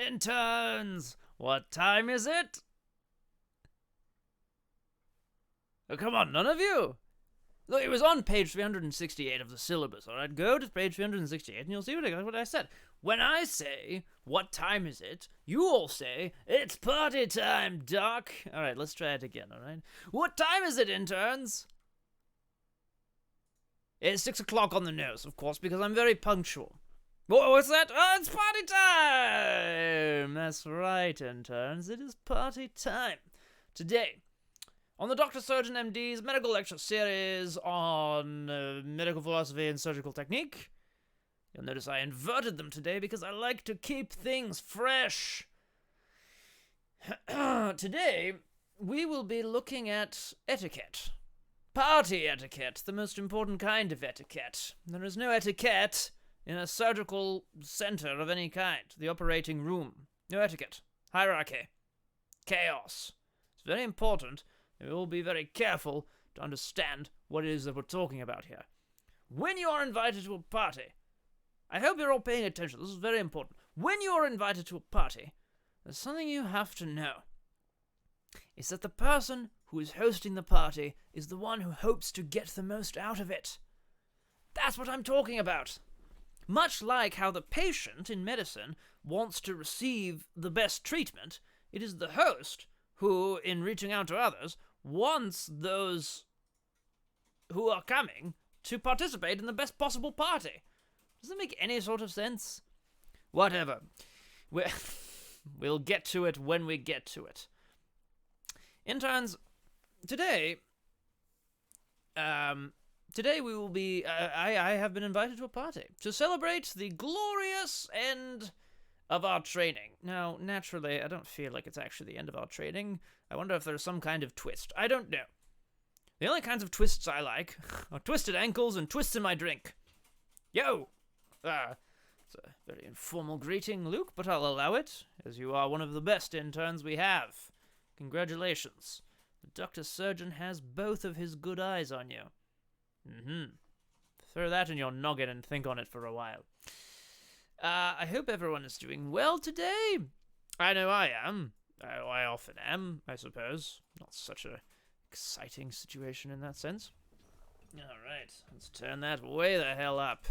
Interns, what time is it? Oh, come on, none of you? Look, it was on page 368 of the syllabus, alright? Go to page 368 and you'll see what I said. When I say, what time is it? You all say, it's party time, Doc. Alright, let's try it again, alright? What time is it, interns? It's 6 o'clock on the nose, of course, because I'm very punctual. What's that? Oh, it's party time! That's right, interns. It is party time. Today, on the Dr. Surgeon MD's medical lecture series on medical philosophy and surgical technique, you'll notice I inverted them today because I like to keep things fresh. Today, we will be looking at etiquette. Party etiquette, the most important kind of etiquette. There is no etiquette in a surgical center of any kind, the operating room. No etiquette, hierarchy, chaos. It's very important that we all be very careful to understand what it is that we're talking about here. When you are invited to a party, I hope you're all paying attention, this is very important. When you are invited to a party, there's something you have to know. It's that the person who is hosting the party is the one who hopes to get the most out of it. That's what I'm talking about. Much like how the patient in medicine wants to receive the best treatment, it is the host who, in reaching out to others, wants those who are coming to participate in the best possible party. Does that make any sort of sense? Whatever. We'll get to it when we get to it. Interns, today we will be, I have been invited to a party to celebrate the glorious end of our training. Now, naturally, I don't feel like it's actually the end of our training. I wonder if there's some kind of twist. I don't know. The only kinds of twists I like are twisted ankles and twists in my drink. Yo! It's a very informal greeting, Luke, but I'll allow it, as you are one of the best interns we have. Congratulations. The Dr. Surgeon has both of his good eyes on you. Throw that in your noggin and think on it for a while. I hope everyone is doing well today. I know I am. I often am, I suppose. Not such a exciting situation in that sense. Alright, let's turn that way the hell up.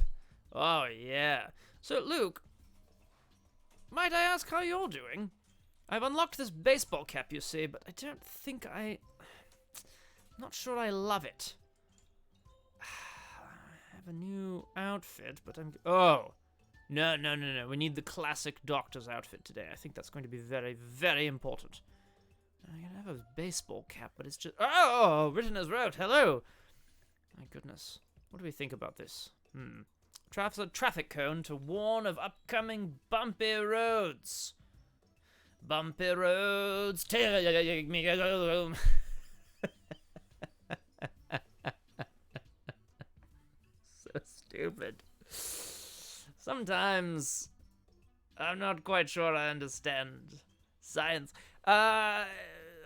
Oh, yeah. So, Luke, might I ask how you're doing? I've unlocked this baseball cap, you see, but I don't think I'm not sure I love it. I have a new outfit, but oh! No. We need the classic doctor's outfit today. I think that's going to be very, very important. I'm gonna have a baseball cap, but it's just... Oh! Written as wrote. Hello! My goodness. What do we think about this? Traffic cone to warn of upcoming bumpy roads. Bumpy roads, take me home. So stupid. Sometimes I'm not quite sure I understand science. I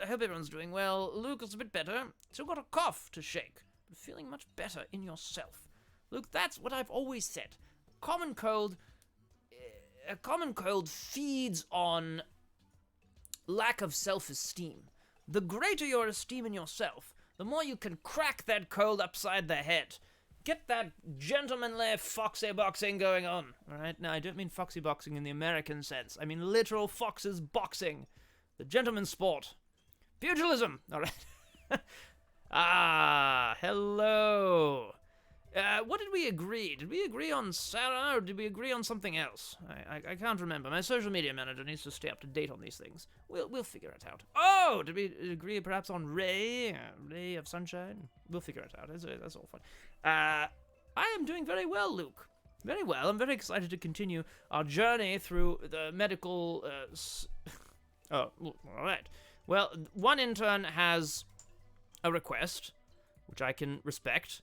hope everyone's doing well. Luke is a bit better. Still got a cough to shake, but feeling much better in yourself. Luke, that's what I've always said. A common cold feeds on lack of self-esteem. The greater your esteem in yourself, the more you can crack that cold upside the head. Get that gentlemanly foxy boxing going on. Alright? Now, I don't mean foxy boxing in the American sense. I mean literal foxes boxing. The gentleman's sport. Pugilism. Alright. Hello. What did we agree? Did we agree on Sarah, or did we agree on something else? I can't remember. My social media manager needs to stay up to date on these things. We'll figure it out. Oh, did we agree perhaps on Ray? Ray of Sunshine? We'll figure it out. That's all fun. I am doing very well, Luke. Very well. I'm very excited to continue our journey through the medical... Oh, all right. Well, one intern has a request, which I can respect.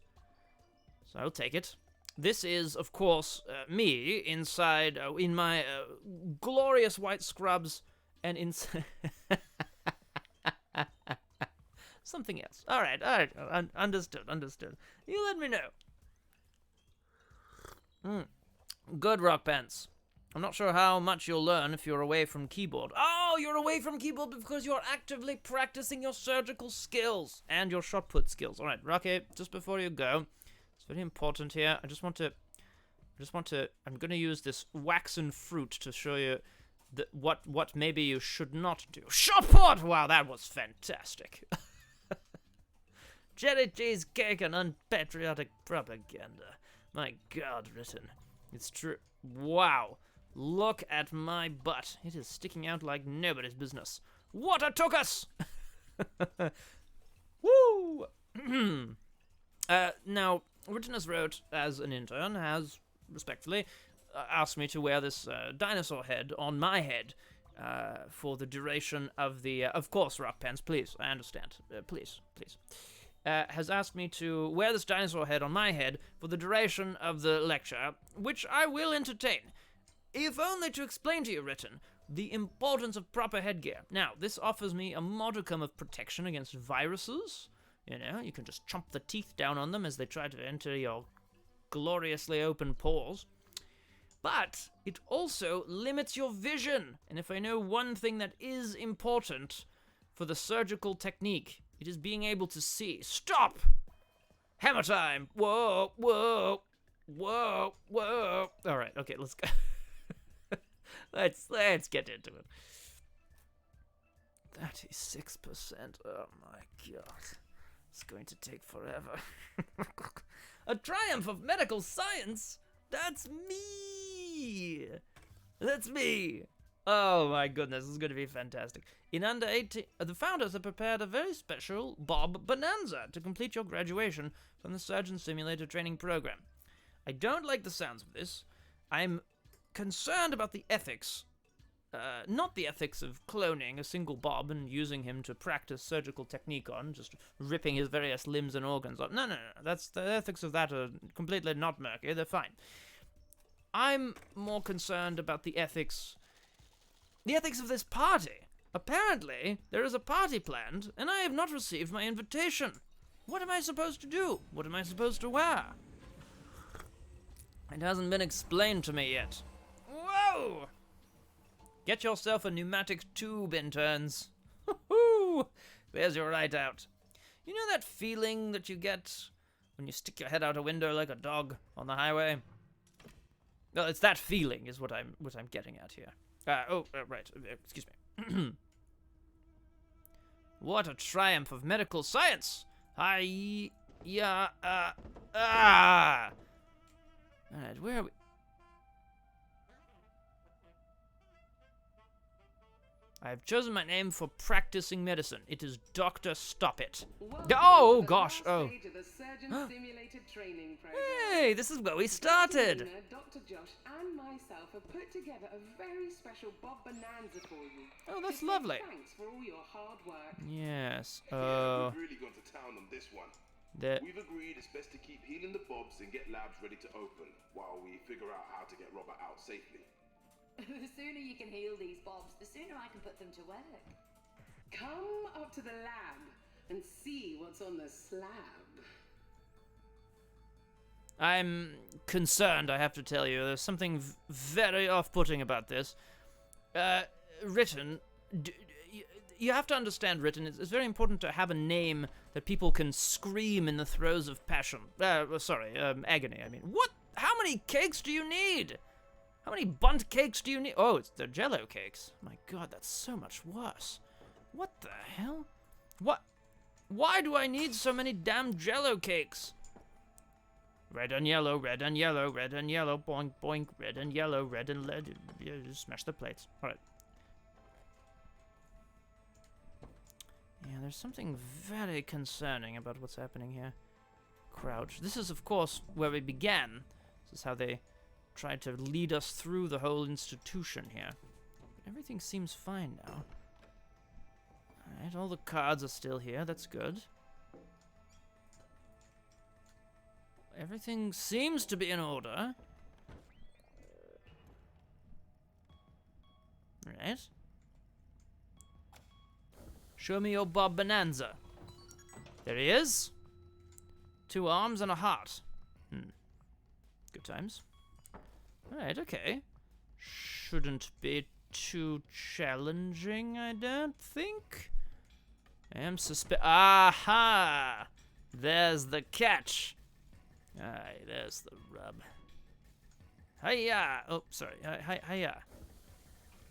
So I'll take it. This is, of course, me inside, in my glorious white scrubs, and inside... Something else. All right. Understood. You let me know. Good rock pants. I'm not sure how much you'll learn if you're away from keyboard. Oh, you're away from keyboard because you're actively practicing your surgical skills and your shot put skills. All right, Rocky, just before you go, it's very important here. I'm going to use this waxen fruit to show you what maybe you should not do. Shot put! Wow, that was fantastic. Jelly cheesecake and unpatriotic propaganda. My God, written. It's true. Wow. Look at my butt. It is sticking out like nobody's business. Water took us! Woo! Now, Written wrote as an intern has, respectfully, asked me to wear this dinosaur head on my head for the duration of the... of course, Rock Pants, please, I understand. Please. Has asked me to wear this dinosaur head on my head for the duration of the lecture, which I will entertain. If only to explain to you, Written, the importance of proper headgear. Now, this offers me a modicum of protection against viruses. You know, you can just chomp the teeth down on them as they try to enter your gloriously open pores. But it also limits your vision. And if I know one thing that is important for the surgical technique, it is being able to see. Stop! Hammer time! Whoa, whoa, whoa, whoa. All right, okay, let's go. Let's get into it. 36%. Oh my God. It's going to take forever. A triumph of medical science? That's me! That's me! Oh my goodness, this is going to be fantastic. In under 18, the founders have prepared a very special Bob Bonanza to complete your graduation from the Surgeon Simulator training program. I don't like the sounds of this. I'm concerned about the ethics. Not the ethics of cloning a single Bob and using him to practice surgical technique on, just ripping his various limbs and organs off. No. That's the ethics of that are completely not murky. They're fine. I'm more concerned about the ethics of this party. Apparently, there is a party planned, and I have not received my invitation. What am I supposed to do? What am I supposed to wear? It hasn't been explained to me yet. Whoa! Get yourself a pneumatic tube, interns. Woohoo! There's your ride out. You know that feeling that you get when you stick your head out a window like a dog on the highway? Well, it's that feeling is what I'm getting at here. Right. Excuse me. What a triumph of medical science! Alright, where are we? I have chosen my name for practicing medicine. It is Dr. Stop It. Oh, gosh. Oh. Hey, this is where we started. Dr. Josh and myself have put together a very special Bob Bonanza for you. Oh, that's lovely. Thanks for all your hard work. Yes. Yeah, we've really gone to town on this one. We've agreed it's best to keep healing the Bobs and get labs ready to open while we figure out how to get Robert out safely. The sooner you can heal these Bobs, the sooner I can put them to work. Come up to the lab and see what's on the slab. I'm concerned, I have to tell you. There's something very off-putting about this. Written, you have to understand, Written, it's very important to have a name that people can scream in the throes of passion. Agony, I mean. What? How many cakes do you need? How many bunt cakes do you need? Oh, it's the Jello cakes. My God, that's so much worse. What the hell? What? Why do I need so many damn Jello cakes? Red and yellow, red and yellow, red and yellow, boink, boink, red and yellow, red and lead. Yeah, just smash the plates. All right. Yeah, there's something very concerning about what's happening here. Crouch. This is, of course, where we began. This is how they tried to lead us through the whole institution here. But everything seems fine now. Alright, all the cards are still here. That's good. Everything seems to be in order. Right. Show me your Bob Bonanza. There he is. 2 arms and a heart. Good times. Alright, okay. shouldn't be too challenging, I don't think. I am Aha! There's the catch. Aye, there's the rub. Hiya! Oh, sorry. Hiya.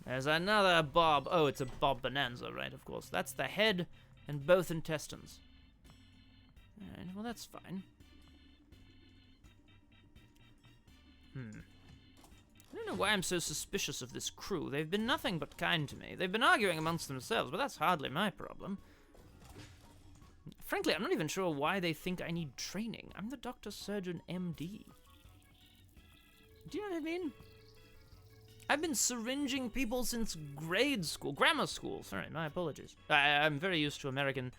There's another bob. Oh, it's a bob bonanza, right? Of course. That's the head and both intestines. Alright, well, that's fine. I don't know why I'm so suspicious of this crew. They've been nothing but kind to me. They've been arguing amongst themselves, but that's hardly my problem. Frankly, I'm not even sure why they think I need training. I'm the Doctor Surgeon MD. Do you know what I mean? I've been syringing people since grade school, grammar school. Sorry, my apologies. I'm very used to American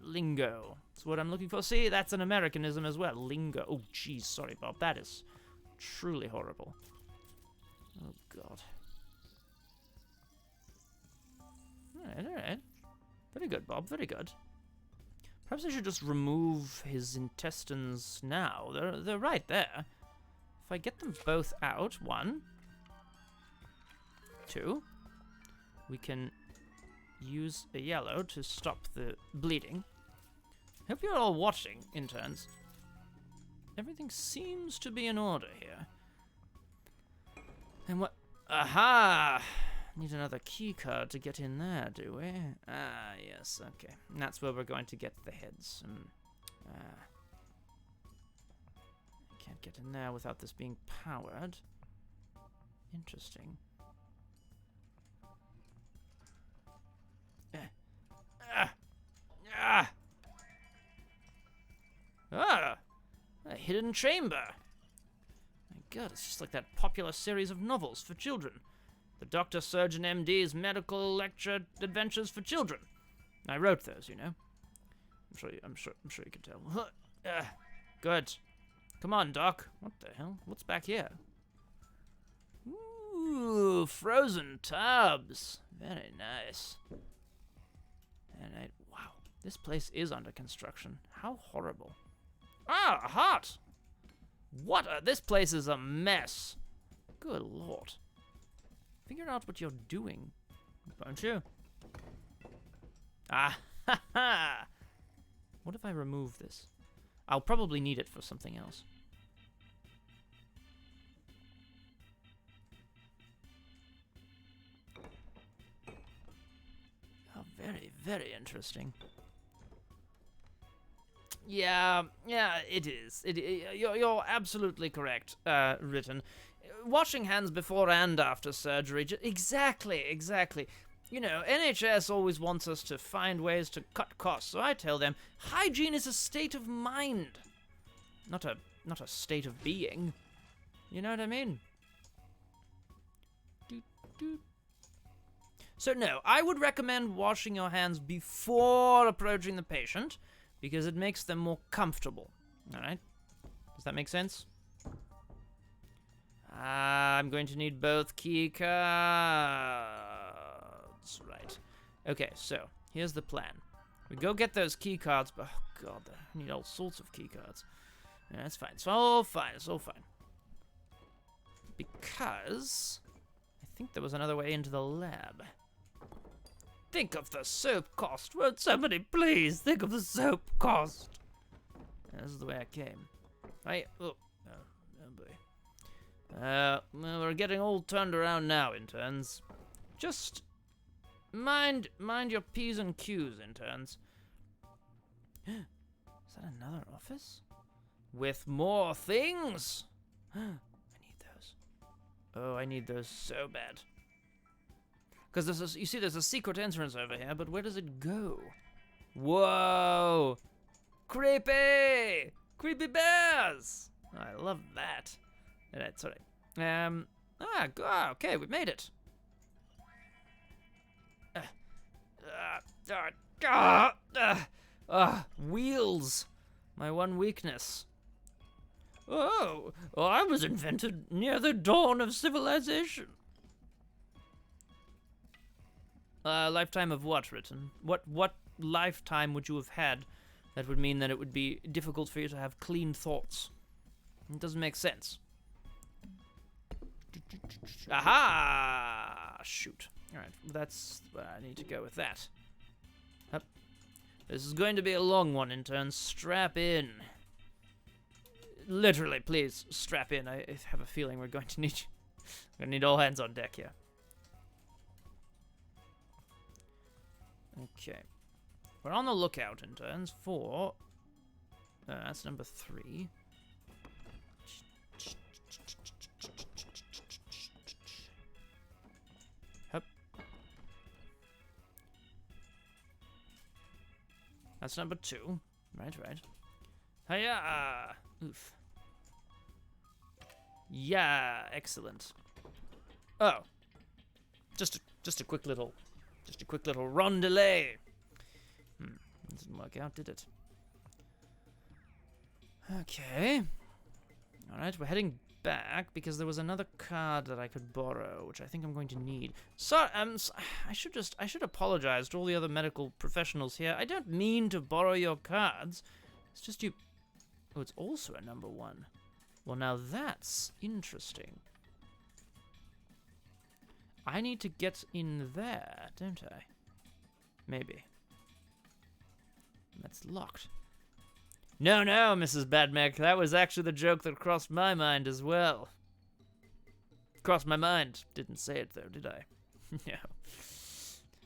lingo. That's what I'm looking for. See, that's an Americanism as well. Lingo. Oh, jeez, sorry, Bob. That is truly horrible. Oh, God. All right. Very good, Bob. Very good. Perhaps I should just remove his intestines now. They're right there. If I get them both out, 1, 2, we can use a yellow to stop the bleeding. Hope you're all watching, interns. Everything seems to be in order here. And what? Aha! Need another key card to get in there, do we? Ah, yes, okay. And that's where we're going to get the heads. Can't get in there without this being powered. Interesting. A hidden chamber. My God, it's just like that popular series of novels for children. The Dr. Surgeon MD's Medical Lecture Adventures for Children. I wrote those, you know. I'm sure you can tell. Good. Come on, Doc. What the hell? What's back here? Ooh, frozen tubs. Very nice. And wow, this place is under construction. How horrible. Ah, a heart. This place is a mess. Good Lord. Figure out what you're doing, won't you? Ah, ha, ha. What if I remove this? I'll probably need it for something else. Oh, very, very interesting. Yeah, it is. You're absolutely correct, Written. Washing hands before and after surgery. Exactly. You know, NHS always wants us to find ways to cut costs, so I tell them, hygiene is a state of mind, not a state of being. You know what I mean? So no, I would recommend washing your hands before approaching the patient, because it makes them more comfortable. Alright? Does that make sense? I'm going to need both key cards. Right. Okay, so here's the plan. We go get those key cards, but oh God, I need all sorts of key cards. Yeah, that's fine. It's all fine. Because I think there was another way into the lab. Think of the soap cost. Won't somebody please think of the soap cost? Yeah, this is the way I came. Oh boy. Well, we're getting all turned around now, interns. Just mind your P's and Q's, interns. Is that another office? With more things? I need those. Oh, I need those so bad. Because there's a secret entrance over here, but where does it go? Whoa! Creepy! Creepy bears! I love that. Alright, sorry. Okay, we made it. Wheels. My one weakness. Oh, I was invented near the dawn of civilization. Lifetime of what, Written? What lifetime would you have had that would mean that it would be difficult for you to have clean thoughts? It doesn't make sense. Aha! Shoot. Alright, that's where I need to go with that. Up. This is going to be a long one, intern. Strap in. Literally, please, strap in. I have a feeling we're going to need all hands on deck here. Okay. We're on the lookout, interns, for... that's number 3. Hup. That's number 2. Right. Hiya! Oof. Yeah, excellent. Oh. Just a quick little rondelay. Didn't work out, did it? Okay. Alright, we're heading back because there was another card that I could borrow, which I think I'm going to need. So, I should apologize to all the other medical professionals here. I don't mean to borrow your cards. It's just you... Oh, it's also a number 1. Well, now that's interesting. I need to get in there, don't I? Maybe. That's locked. No, Mrs. Badmec. That was actually the joke that crossed my mind as well. Crossed my mind. Didn't say it, though, did I? No.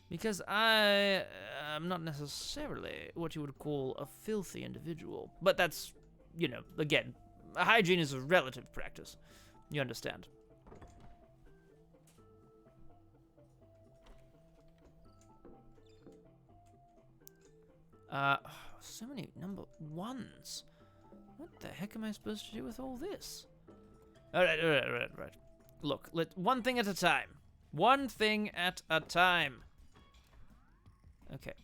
Because I am not necessarily what you would call a filthy individual. But that's, you know, again, hygiene is a relative practice. You understand. So many number 1s. What the heck am I supposed to do with all this? Alright. Look, one thing at a time. One thing at a time. Okay.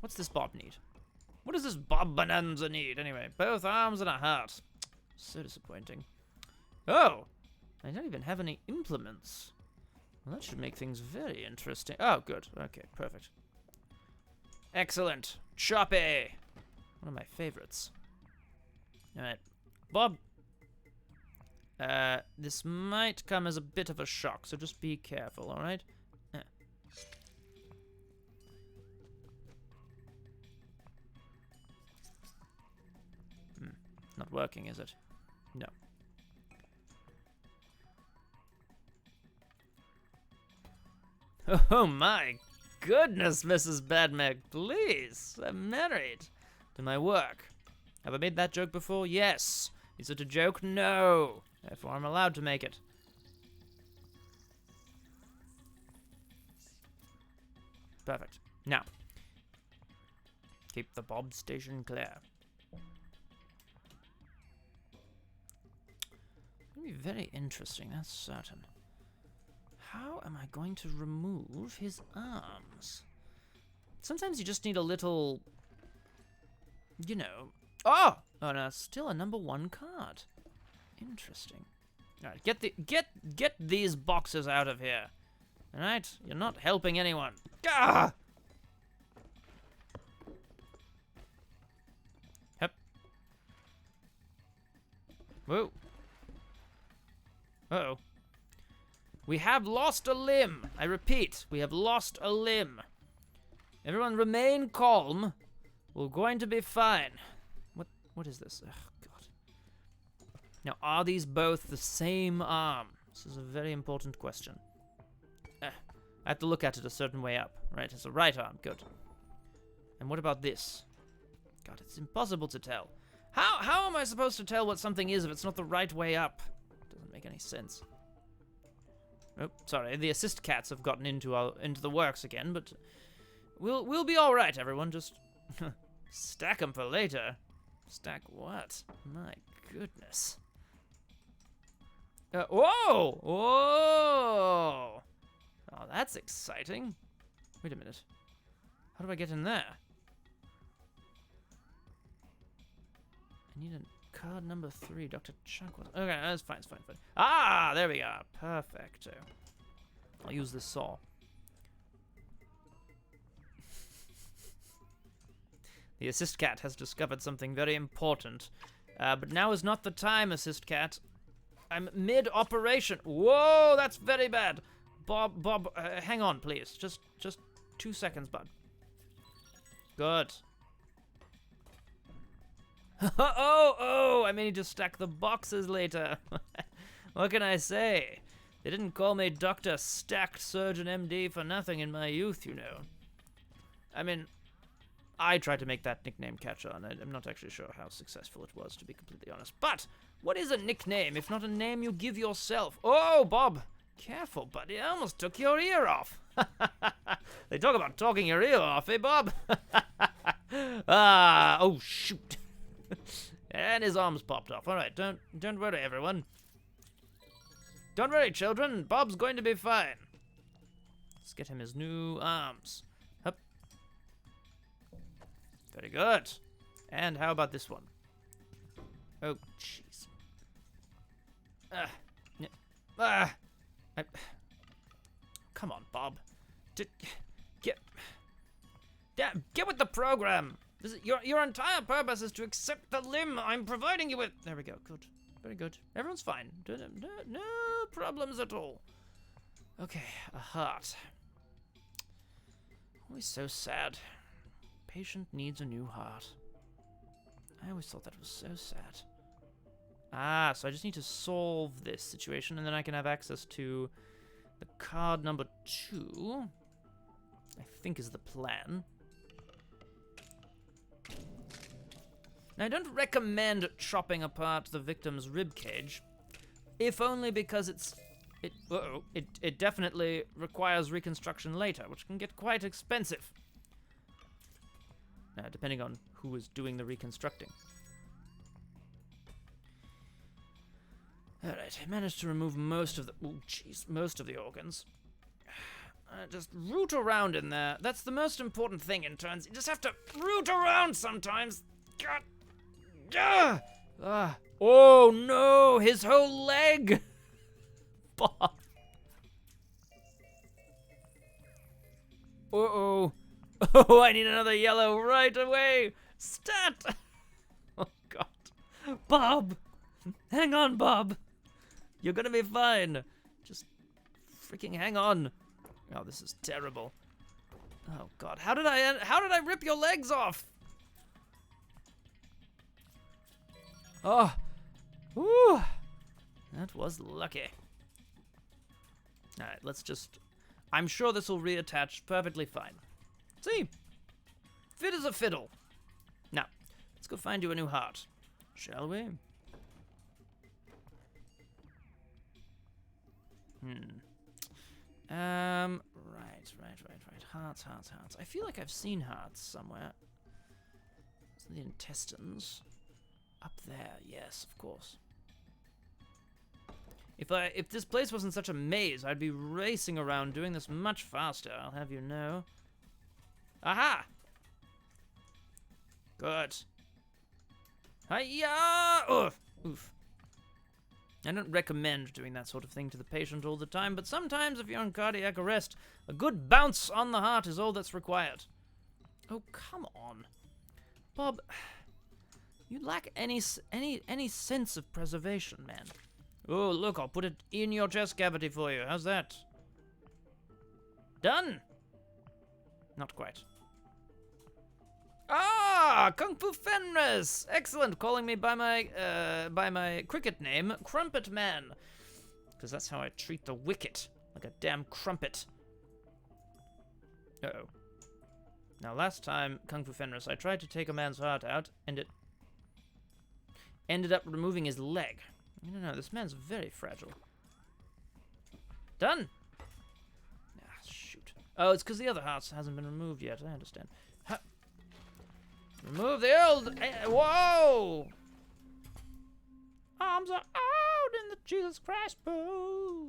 What's this Bob need? What does this Bob Bonanza need, anyway? Both arms and a heart. So disappointing. Oh! I don't even have any implements. Well, that should make things very interesting. Oh, good. Okay, perfect. Excellent. Choppy! One of my favorites. Alright. Bob. This might come as a bit of a shock, so just be careful, alright? Not working, is it? No. Oh my goodness, Mrs. Badmec, please. I'm married to my work. Have I made that joke before? Yes. Is it a joke? No. Therefore, I'm allowed to make it. Perfect. Now, keep the Bob station clear. It'll be very interesting, that's certain. How am I going to remove his arms? Sometimes you just need a little, you know. Oh no, still a number 1 card. Interesting. All right, get these boxes out of here. All right, you're not helping anyone. Gah! Yep. Whoa. Uh-oh. We have lost a limb. I repeat, we have lost a limb. Everyone remain calm. We're going to be fine. What is this? Oh, God. Now, are these both the same arm? This is a very important question. I have to look at it a certain way up. Right, it's a right arm. Good. And what about this? God, it's impossible to tell. How am I supposed to tell what something is if it's not the right way up? Doesn't make any sense. Oh, sorry, the assist cats have gotten into the works again, but we'll be all right, everyone. Just stack them for later. Stack what? My goodness. Whoa! Whoa! Oh, that's exciting. Wait a minute. How do I get in there? I need a card number 3, Dr. Chuckles. Okay, that's fine, it's fine. Ah, there we are. Perfect. I'll use this saw. The assist cat has discovered something very important. But now is not the time, assist cat. I'm mid-operation. Whoa, that's very bad. Bob, hang on, please. Just 2 seconds, bud. Good. I may need to stack the boxes later. What can I say? They didn't call me Dr. Stacked Surgeon MD for nothing in my youth, you know. I mean, I tried to make that nickname catch on. I'm not actually sure how successful it was, to be completely honest. But what is a nickname if not a name you give yourself? Oh, Bob, careful, buddy. I almost took your ear off. They talk about talking your ear off, eh, Bob? Oh, shoot. And his arms popped off. All right, don't worry, everyone. Don't worry, children. Bob's going to be fine. Let's get him his new arms. Hup. Very good. And how about this one? Oh, jeez. Come on, Bob. Get with the program. Your entire purpose is to accept the limb I'm providing you with. There we go. Good. Very good. Everyone's fine. No problems at all. Okay, a heart. Always so sad. Patient needs a new heart. I always thought that was so sad. So I just need to solve this situation, and then I can have access to the card number 2. I think is the plan. Now, I don't recommend chopping apart the victim's ribcage, if only because it definitely requires reconstruction later, which can get quite expensive. Depending on who is doing the reconstructing. Alright, I managed to remove most of the organs. Just root around in there. That's the most important thing in turns. You just have to root around sometimes. God. Oh no, his whole leg! Bob. Uh-oh. Oh, I need another yellow right away! Stat! Oh god. Bob! Hang on, Bob! You're gonna be fine. Just freaking hang on. Oh, this is terrible. Oh god, how did I rip your legs off? Oh, whew. That was lucky. All right, let's just. I'm sure this will reattach perfectly fine. See, fit as a fiddle. Now, let's go find you a new heart, shall we? Right. Hearts. I feel like I've seen hearts somewhere. It's the intestines. Up there, yes, of course. If this place wasn't such a maze, I'd be racing around doing this much faster, I'll have you know. Aha! Good. Hiya! Oof. Oof. I don't recommend doing that sort of thing to the patient all the time, but sometimes if you're on cardiac arrest, a good bounce on the heart is all that's required. Oh, come on. Bob, you lack any sense of preservation, man. Oh, look, I'll put it in your chest cavity for you. How's that? Done? Not quite. Ah, Kung Fu Fenris! Excellent, calling me by my cricket name, Crumpet Man. Because that's how I treat the wicket, like a damn crumpet. Uh-oh. Now, last time, Kung Fu Fenris, I tried to take a man's heart out, and it ended up removing his leg. No, this man's very fragile. Done! Ah, shoot. Oh, it's because the other heart hasn't been removed yet, I understand. Ha. Remove the old... whoa! Arms are out in the Jesus Christ pose.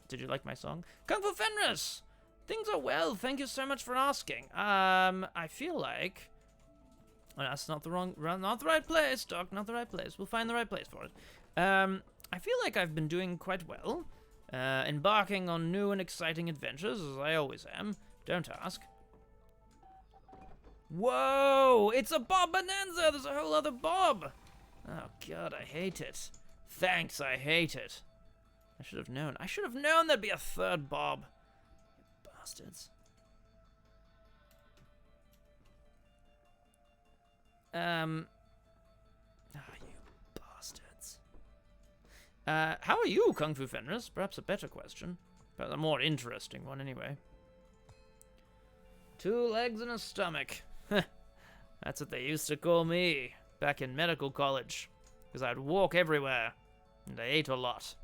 Did you like my song? Kung Fu Fenris! Things are well, thank you so much for asking. I feel like... Oh, that's not the right place, Doc, not the right place. We'll find the right place for it. I feel like I've been doing quite well. Embarking on new and exciting adventures, as I always am. Don't ask. Whoa! It's a Bob Bonanza! There's a whole other Bob! Oh god, I hate it. Thanks, I hate it. I should have known. I should have known there'd be a third Bob. You bastards. You bastards. How are you, Kung Fu Fenris? Perhaps a better question. But a more interesting one, anyway. 2 legs and a stomach. That's what they used to call me back in medical college. Because I'd walk everywhere. And I ate a lot.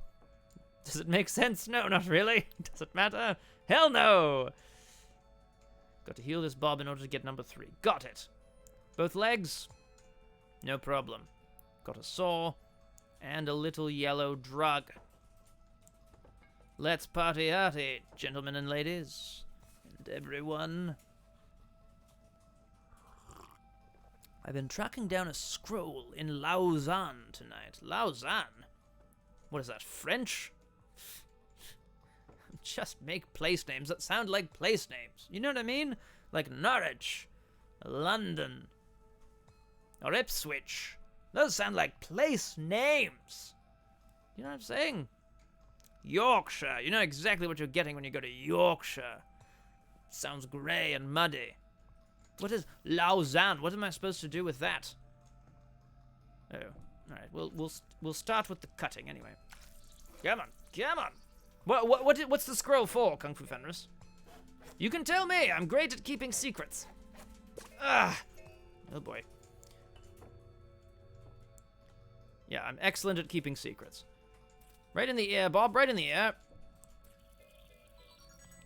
Does it make sense? No, not really. Does it matter? Hell no! Got to heal this Bob in order to get number 3. Got it. Both legs? No problem. Got a saw. And a little yellow drug. Let's party hearty, gentlemen and ladies. And everyone. I've been tracking down a scroll in Lausanne tonight. Lausanne? What is that, French? Just make place names that sound like place names. You know what I mean? Like Norwich, London, or Ipswich. Those sound like place names. You know what I'm saying? Yorkshire. You know exactly what you're getting when you go to Yorkshire. Sounds grey and muddy. What is Lausanne? What am I supposed to do with that? Oh, all right. We'll start with the cutting anyway. Come on, come on. What's the scroll for, Kung Fu Fenris? You can tell me. I'm great at keeping secrets. Ah, oh boy. Yeah, I'm excellent at keeping secrets. Right in the ear, Bob. Right in the ear.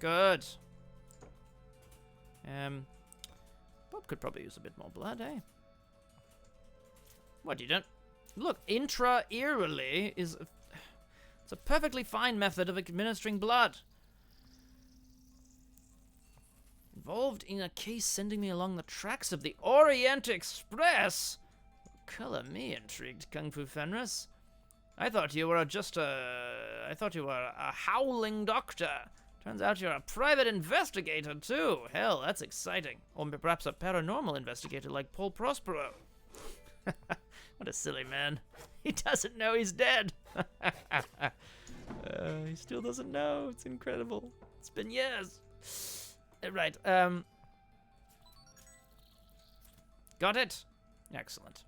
Good. Bob could probably use a bit more blood, eh? What, you don't... Look, intra-eerily is... It's a perfectly fine method of administering blood. Involved in a case sending me along the tracks of the Orient Express? Color me intrigued, Kung Fu Fenris. I thought you were a howling doctor. Turns out you're a private investigator, too. Hell, that's exciting. Or perhaps a paranormal investigator like Paul Prospero. What a silly man. He doesn't know he's dead. He still doesn't know. It's incredible. It's been years. Right, got it? Excellent.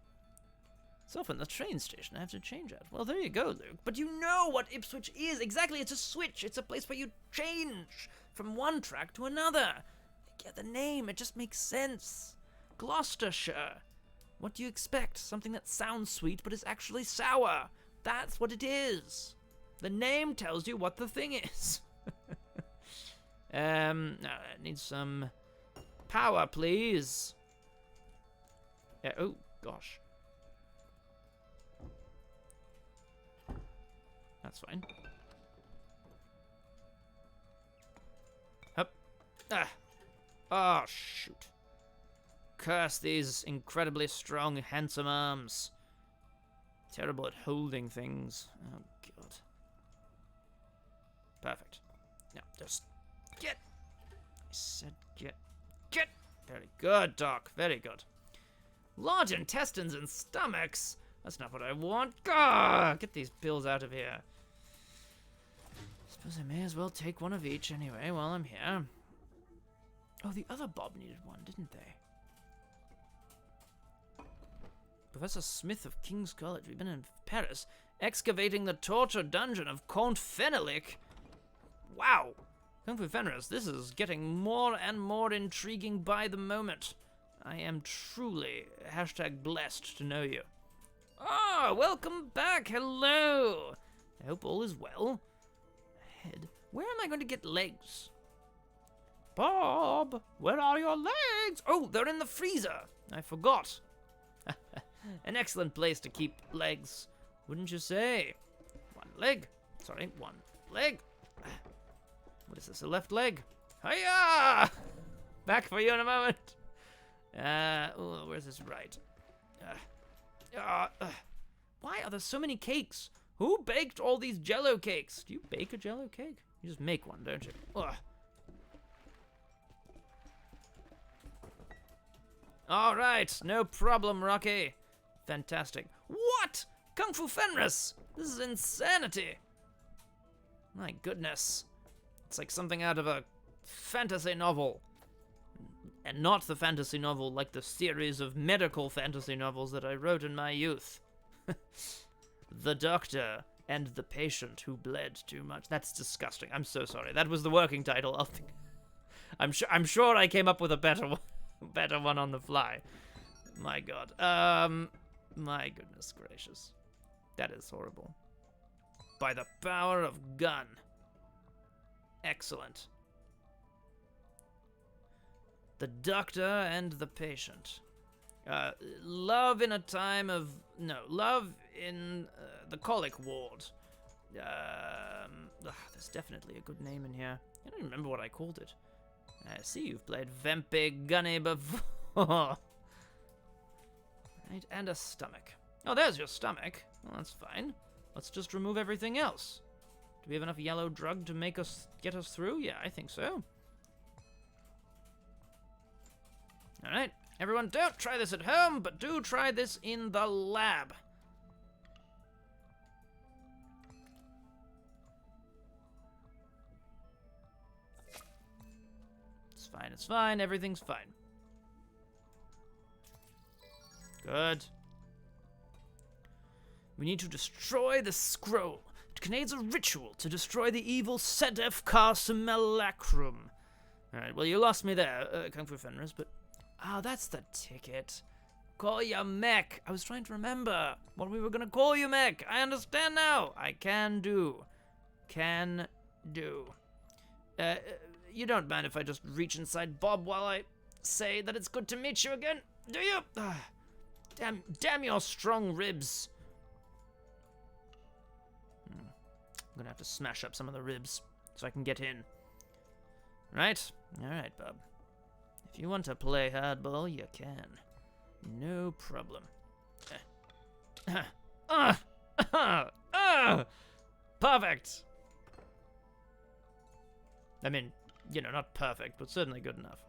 It's off in the train station. I have to change it. Well, there you go, Luke. But you know what Ipswich is. Exactly, it's a switch. It's a place where you change from one track to another. Get the name. It just makes sense. Gloucestershire. What do you expect? Something that sounds sweet but is actually sour. That's what it is. The name tells you what the thing is. I need some power, please. Yeah, oh, gosh. That's fine. Up. Ah. Oh, shoot. Curse these incredibly strong, handsome arms. Terrible at holding things. Oh, God. Perfect. Now, just get. I said get. Get. Very good, Doc. Very good. Large intestines and stomachs. That's not what I want. Gah! Get these pills out of here. Suppose I may as well take one of each anyway while I'm here. Oh, the other Bob needed one, didn't they? Professor Smith of King's College. We've been in Paris, excavating the torture dungeon of Count Fenelick. Wow. Kung Fu Fenris, this is getting more and more intriguing by the moment. I am truly #blessed to know you. Ah, welcome back. Hello. I hope all is well. Head. Where am I going to get legs? Bob, where are your legs? Oh, they're in the freezer. I forgot. An excellent place to keep legs, wouldn't you say? One leg. Sorry, one leg. What is this, a left leg? Hiya! Back for you in a moment. Oh, where's this right? Why are there so many cakes? Who baked all these Jell-O cakes? Do you bake a Jell-O cake? You just make one, don't you? Ugh. All right, no problem, Rocky. Fantastic. What? Kung Fu Fenris! This is insanity. My goodness. It's like something out of a fantasy novel. And not the fantasy novel like the series of medical fantasy novels that I wrote in my youth. The Doctor and the Patient Who Bled Too Much. That's disgusting. I'm so sorry. That was the working title. I'm sure I came up with a better one on the fly. My God. My goodness gracious. That is horrible. By the power of gun. Excellent. The Doctor and the Patient. Love in a time of... No, love in the colic ward. There's definitely a good name in here. I don't remember what I called it. I see you've played Vampy Gunny before. Right, and a stomach. Oh, there's your stomach. Well, that's fine. Let's just remove everything else. Do we have enough yellow drug to get us through? Yeah, I think so. Alright, everyone, don't try this at home, but do try this in the lab. It's fine, everything's fine. Good. We need to destroy the scroll. It contains a ritual to destroy the evil Sedef Car Simulacrum. Alright, well, you lost me there, Kung Fu Fenris, but... Ah, that's the ticket. Call you Mech. I was trying to remember what we were gonna call you, Mech. I understand now. I can do. Can do. You don't mind if I just reach inside Bob while I say that it's good to meet you again, do you? Damn your strong ribs. I'm gonna have to smash up some of the ribs so I can get in. Right? Alright, Bob. If you want to play hardball, you can. No problem. Perfect! I mean, you know, not perfect, but certainly good enough.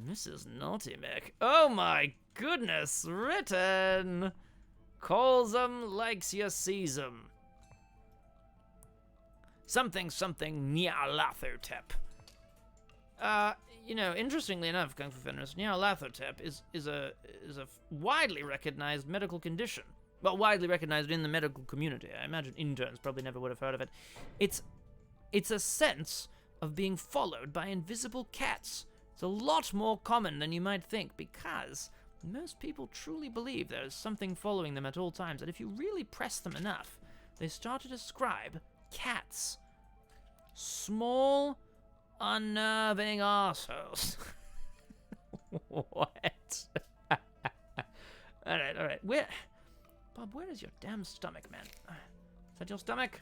Mrs. Naughty Mech. Oh my goodness, written! Calls 'em likes you sees 'em. Something Nyarlathotep. You know, interestingly enough, Kung Fu Fenris, Nyarlathotep is a widely recognized medical condition. Well, widely recognized in the medical community. I imagine interns probably never would have heard of it. It's a sense of being followed by invisible cats. It's a lot more common than you might think, because most people truly believe there is something following them at all times, and if you really press them enough, they start to describe cats. Small, unnerving assholes. What? Alright. Bob, where is your damn stomach, man? Is that your stomach?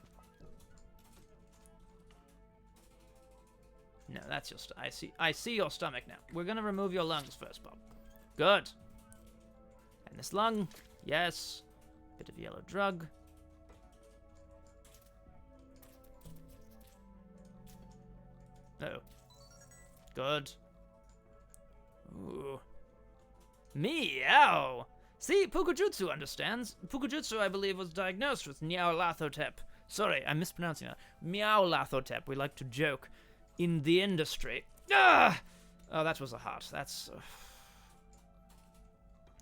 No, that's your I see your stomach now. We're gonna remove your lungs first, Bob. Good. And this lung, yes. Bit of yellow drug. Oh. Good. Ooh. Meow! See, Pukujutsu understands. Pukujutsu, I believe, was diagnosed with Nyarlathotep. Sorry, I'm mispronouncing that. Meowlathotep, we like to joke. In the industry. Ah! Oh, that was a heart. That's...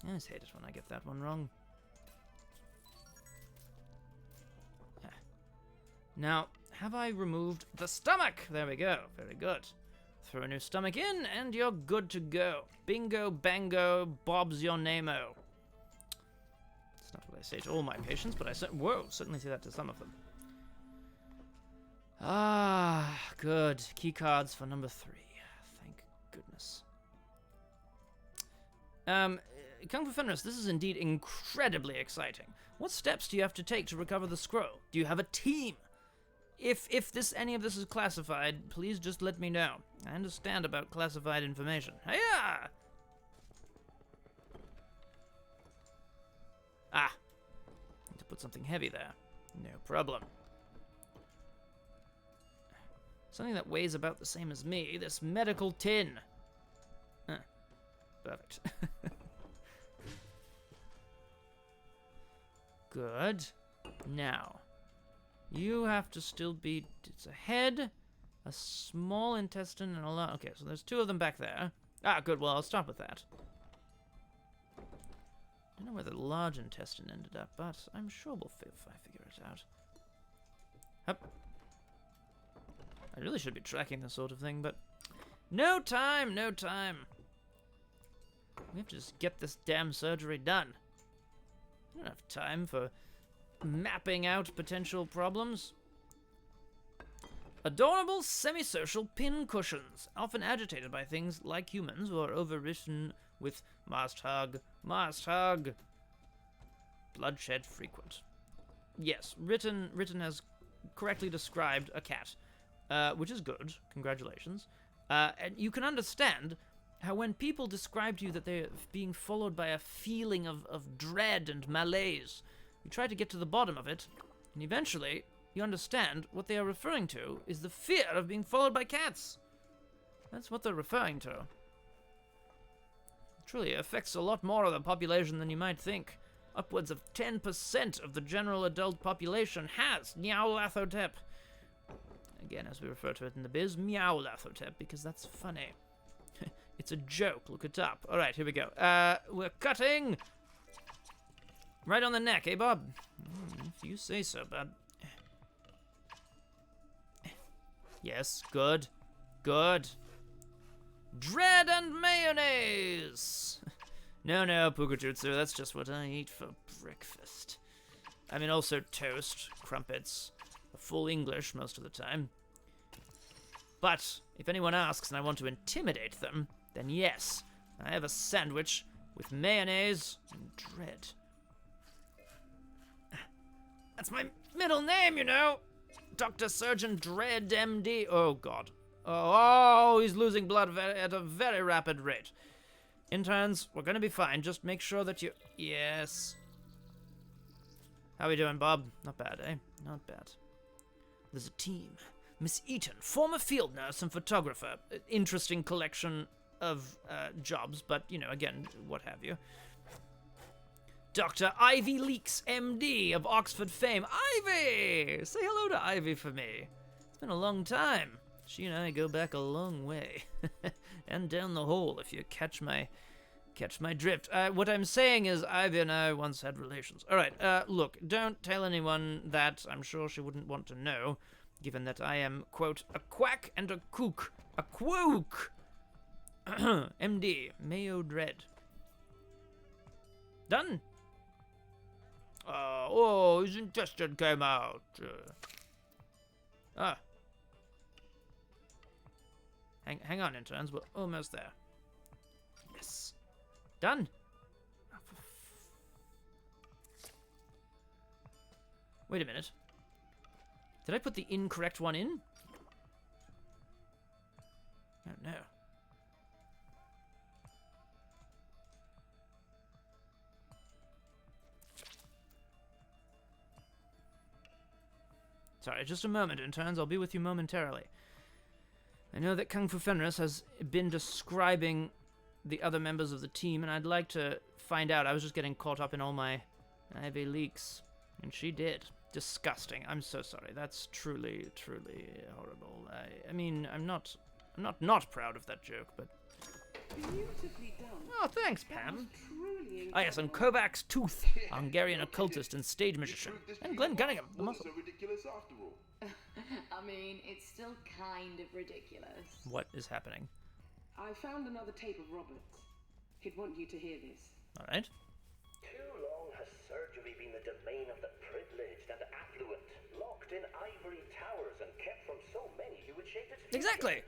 I always hate it when I get that one wrong. Now, have I removed the stomach? There we go. Very good. Throw a new stomach in, and you're good to go. Bingo, bango, Bob's your name-o. That's not what I say to all my patients, but I certainly say that to some of them. Ah, good. Key cards for number 3. Thank goodness. Kung Fu Fenris, this is indeed incredibly exciting. What steps do you have to take to recover the scroll? Do you have a team? If any of this is classified, please just let me know. I understand about classified information. Hiya! Ah. Need to put something heavy there. No problem. Something that weighs about the same as me, this medical tin. Perfect. Good. Now, you have to still be... It's a head, a small intestine, and a lung. Okay, so there's 2 of them back there. Ah, good. Well, I'll start with that. I don't know where the large intestine ended up, but I'm sure we'll figure it out. Hup. I really should be tracking this sort of thing, but... No time, no time. We have to just get this damn surgery done. I don't have time for mapping out potential problems. Adorable semi-social pin cushions, often agitated by things like humans who are overwritten with must hug, bloodshed frequent. Yes, written has correctly described a cat, which is good. Congratulations. And you can understand how when people describe to you that they're being followed by a feeling of dread and malaise, you try to get to the bottom of it, and eventually you understand what they are referring to is the fear of being followed by cats. That's what they're referring to. It truly affects a lot more of the population than you might think. Upwards of 10% of the general adult population has Nyarlathotep. Again, as we refer to it in the biz, Meowlathotep, because that's funny. It's a joke, look it up. Alright, here we go. We're cutting! Right on the neck, eh, Bob? If you say so, bud. Yes, good. Good. Dread and mayonnaise! No, Pukajutsu, that's just what I eat for breakfast. I mean, also toast, crumpets, full English most of the time. But if anyone asks and I want to intimidate them, then yes, I have a sandwich with mayonnaise and dread. That's my middle name, you know. Dr. Surgeon Dread, MD. Oh, God. Oh, he's losing blood at a very rapid rate. Interns, we're going to be fine. Just make sure that you... Yes. How we doing, Bob? Not bad, eh? Not bad. There's a team. Miss Eaton, former field nurse and photographer. Interesting collection of jobs, but, you know, again, what have you. Dr. Ivy Leaks, MD, of Oxford fame. Ivy! Say hello to Ivy for me. It's been a long time. She and I go back a long way. And down the hole, if you catch my drift. What I'm saying is Ivy and I once had relations. Alright, look, don't tell anyone that. I'm sure she wouldn't want to know, given that I am, quote, a quack and a kook. A quook! MD, Mayo Dread. Done? Oh, his intestine came out. Hang on, interns. We're almost there. Yes. Done. Wait a minute. Did I put the incorrect one in? Oh, no. Sorry, just a moment, interns. I'll be with you momentarily. I know that Kung Fu Fenris has been describing the other members of the team, and I'd like to find out. I was just getting caught up in all my Ivy leaks, and she did. Disgusting. I'm so sorry. That's truly, truly horrible. I mean, I'm not proud of that joke, but... Beautifully done. Oh, thanks, Pam. Ah, yes, and Kovacs Tooth, Hungarian occultist and stage magician. And Glenn Cunningham, the muscle. So ridiculous after all. I mean, it's still kind of ridiculous. What is happening? I found another tape of Robert's. He'd want you to hear this. All right. Too long has surgery been the domain of the privileged and affluent, locked in ivory towers and kept from so many who would shape its future. Exactly.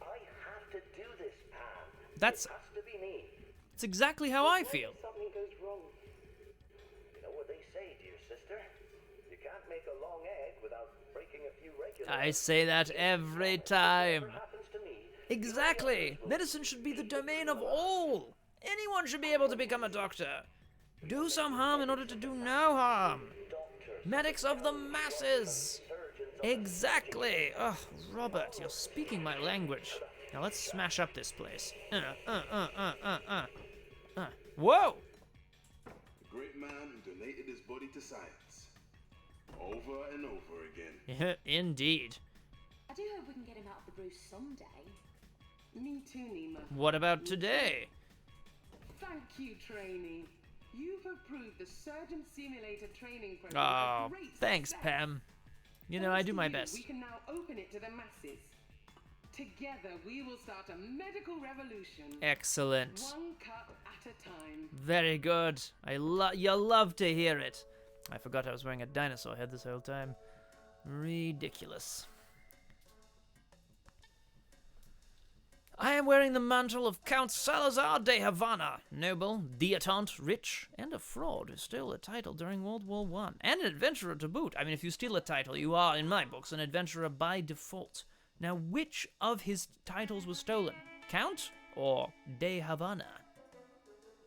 I have to do this, Pam. That's... It has to be me. It's exactly how I feel. Something goes wrong. You know what they say, dear sister? You can't make a long egg without breaking a few regular. I say that every time. Whatever happens to me, Exactly. Medicine should be the domain of all. Anyone should be able to become a doctor. Do some harm in order to do no harm. Medics of the masses. Exactly. Oh, Robert, you're speaking my language. Now let's smash up this place. Whoa! A great man who donated his body to science. Over and over again. Yeah, indeed. I do hope we can get him out of the roost someday. Me too, Nima. What about today? Thank you, trainee. You've approved the Surgeon Simulator training program. Oh, with great thanks, success. Pam. You know, Thanks I do to my you, best. We can now open it to the masses. Together, we will start a medical revolution. Excellent. One cup at a time. Very good. You'll love to hear it. I forgot I was wearing a dinosaur head this whole time. Ridiculous. I am wearing the mantle of Count Salazar de Havana, noble, dilettante, rich, and a fraud who stole a title during World War I, and an adventurer to boot. I mean, if you steal a title, you are, in my books, an adventurer by default. Now, which of his titles was stolen? Count or de Havana?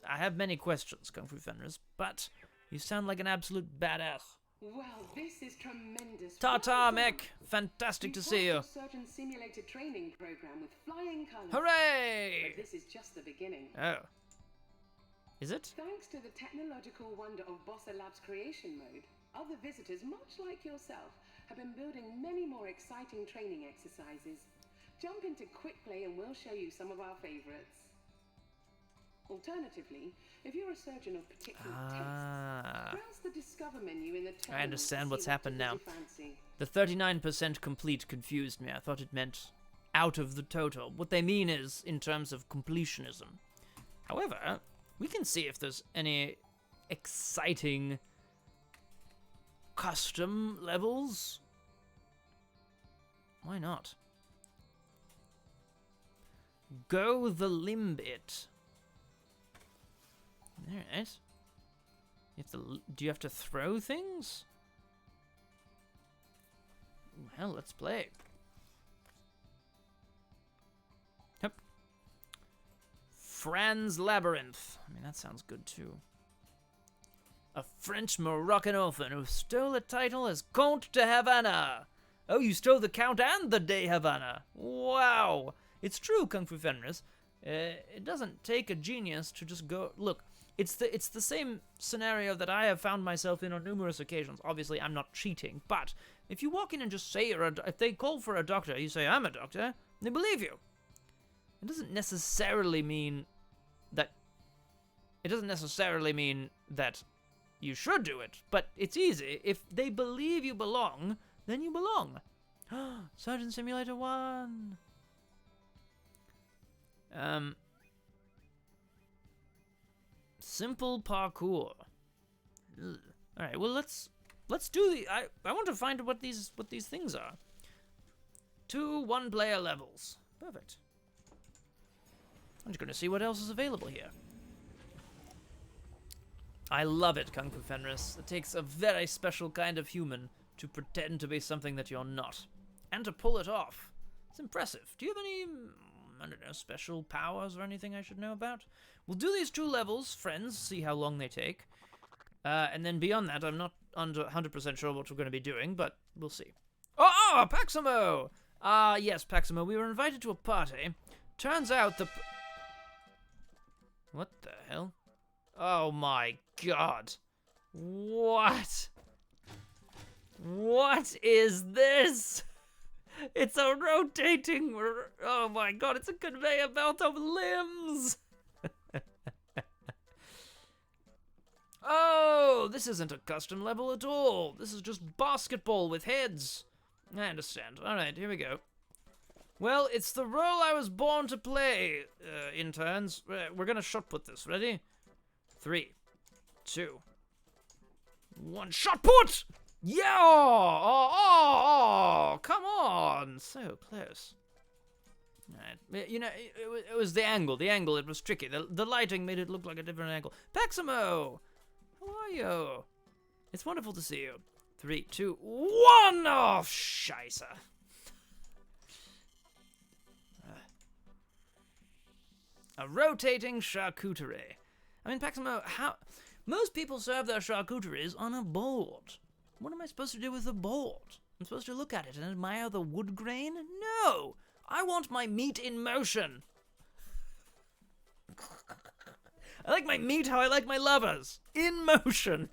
I have many questions, Kung Fu Fenris, but you sound like an absolute badass. Well, this is tremendous. Ta-ta, mech! Fantastic to see you. Surgeon Simulator training program with flying colors. Hooray! But this is just the beginning. Oh. Is it? Thanks to the technological wonder of Bossa Labs creation mode, other visitors, much like yourself, have been building many more exciting training exercises. Jump into Quick Play and we'll show you some of our favorites. Alternatively, if you're a surgeon of particular taste, browse the Discover menu in the terminal. I understand to see what's what happened now. you fancy. The 39% complete confused me. I thought it meant out of the total. What they mean is in terms of completionism. However, we can see if there's any exciting custom levels. Why not? Go the Limbit. Alright. Do you have to throw things? Well, let's play. Yep. Franz Labyrinth. I mean, that sounds good too. A French-Moroccan orphan who stole a title as Comte de Havana. Oh, you stole the Count and the de Havana. Wow. It's true, Kung Fu Fenris. It doesn't take a genius to just go... Look, it's the same scenario that I have found myself in on numerous occasions. Obviously, I'm not cheating, but if you walk in and just say if they call for a doctor, you say, I'm a doctor, they believe you. It doesn't necessarily mean that... It doesn't necessarily mean that you should do it, but it's easy. If they believe you belong, then you belong. Surgeon Simulator 1. Simple parkour. Ugh. All right, well let's do the. I want to find what these things are. 2 one-player levels. Perfect. I'm just gonna see what else is available here. I love it, Kung Fu Fenris. It takes a very special kind of human to pretend to be something that you're not, and to pull it off. It's impressive. Do you have any, I don't know, special powers or anything I should know about? We'll do these 2 levels, friends, see how long they take. And then beyond that, I'm not 100% sure what we're going to be doing, but we'll see. Oh, Paximo! Yes, Paximo, we were invited to a party. Turns out the... What the hell? Oh my god. What? What is this? It's a rotating... Oh my god, it's a conveyor belt of limbs! Oh, this isn't a custom level at all. This is just basketball with heads. I understand. Alright, here we go. Well, it's the role I was born to play, interns. We're gonna shot put this. Ready? 3, 2, 1. Shot put! Yeah! Oh, come on! So close. Alright, you know, it was the angle. The angle, it was tricky. The lighting made it look like a different angle. Paximo! How are you? It's wonderful to see you. 3, 2, 1! Oh, scheisse. A rotating charcuterie. I mean, Paximo, how... Most people serve their charcuteries on a board. What am I supposed to do with the board? I'm supposed to look at it and admire the wood grain? No! I want my meat in motion. I like my meat how I like my lovers. In motion.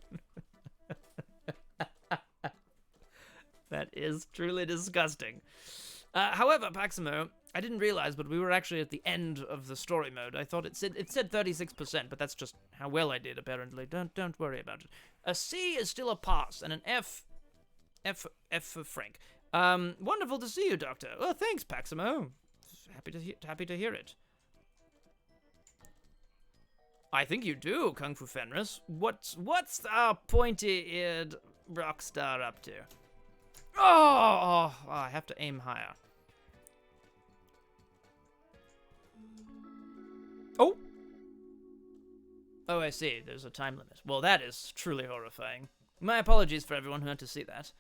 That is truly disgusting. However, Paximo, I didn't realize, but we were actually at the end of the story mode. I thought it said 36%, but that's just how well I did, apparently. Don't worry about it. A C is still a pass, and an F for Frank. Wonderful to see you, Doctor. Oh, thanks, Paximo. Happy to hear it. I think you do, Kung Fu Fenris. What's our pointy-eared rock star up to? Oh, I have to aim higher. Oh! Oh, I see. There's a time limit. Well, that is truly horrifying. My apologies for everyone who had to see that.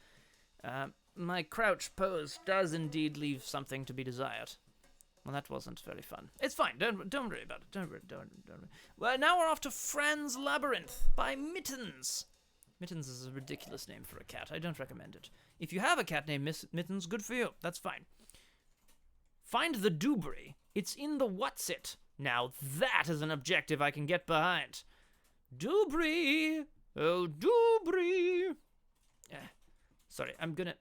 My crouch pose does indeed leave something to be desired. Well, that wasn't very fun. It's fine. Don't worry about it. Don't worry. Well, now we're off to Fran's Labyrinth by Mittens. Mittens is a ridiculous name for a cat. I don't recommend it. If you have a cat named Mittens, good for you. That's fine. Find the Dubri. It's in the What's-It. Now that is an objective I can get behind. Dubri. Oh, Dubri. Sorry, I'm gonna...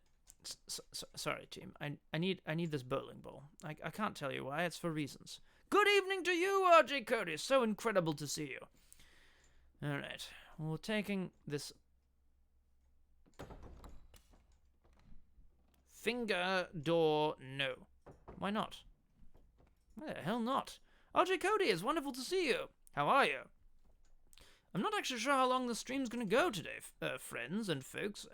sorry, team. I need this bowling ball. I can't tell you why. It's for reasons. Good evening to you, RJ Cody. So incredible to see you. All right. We're taking this... Finger door no. Why not? Why the hell not? RJ Cody, it's wonderful to see you. How are you? I'm not actually sure how long the stream's gonna go today, friends and folks.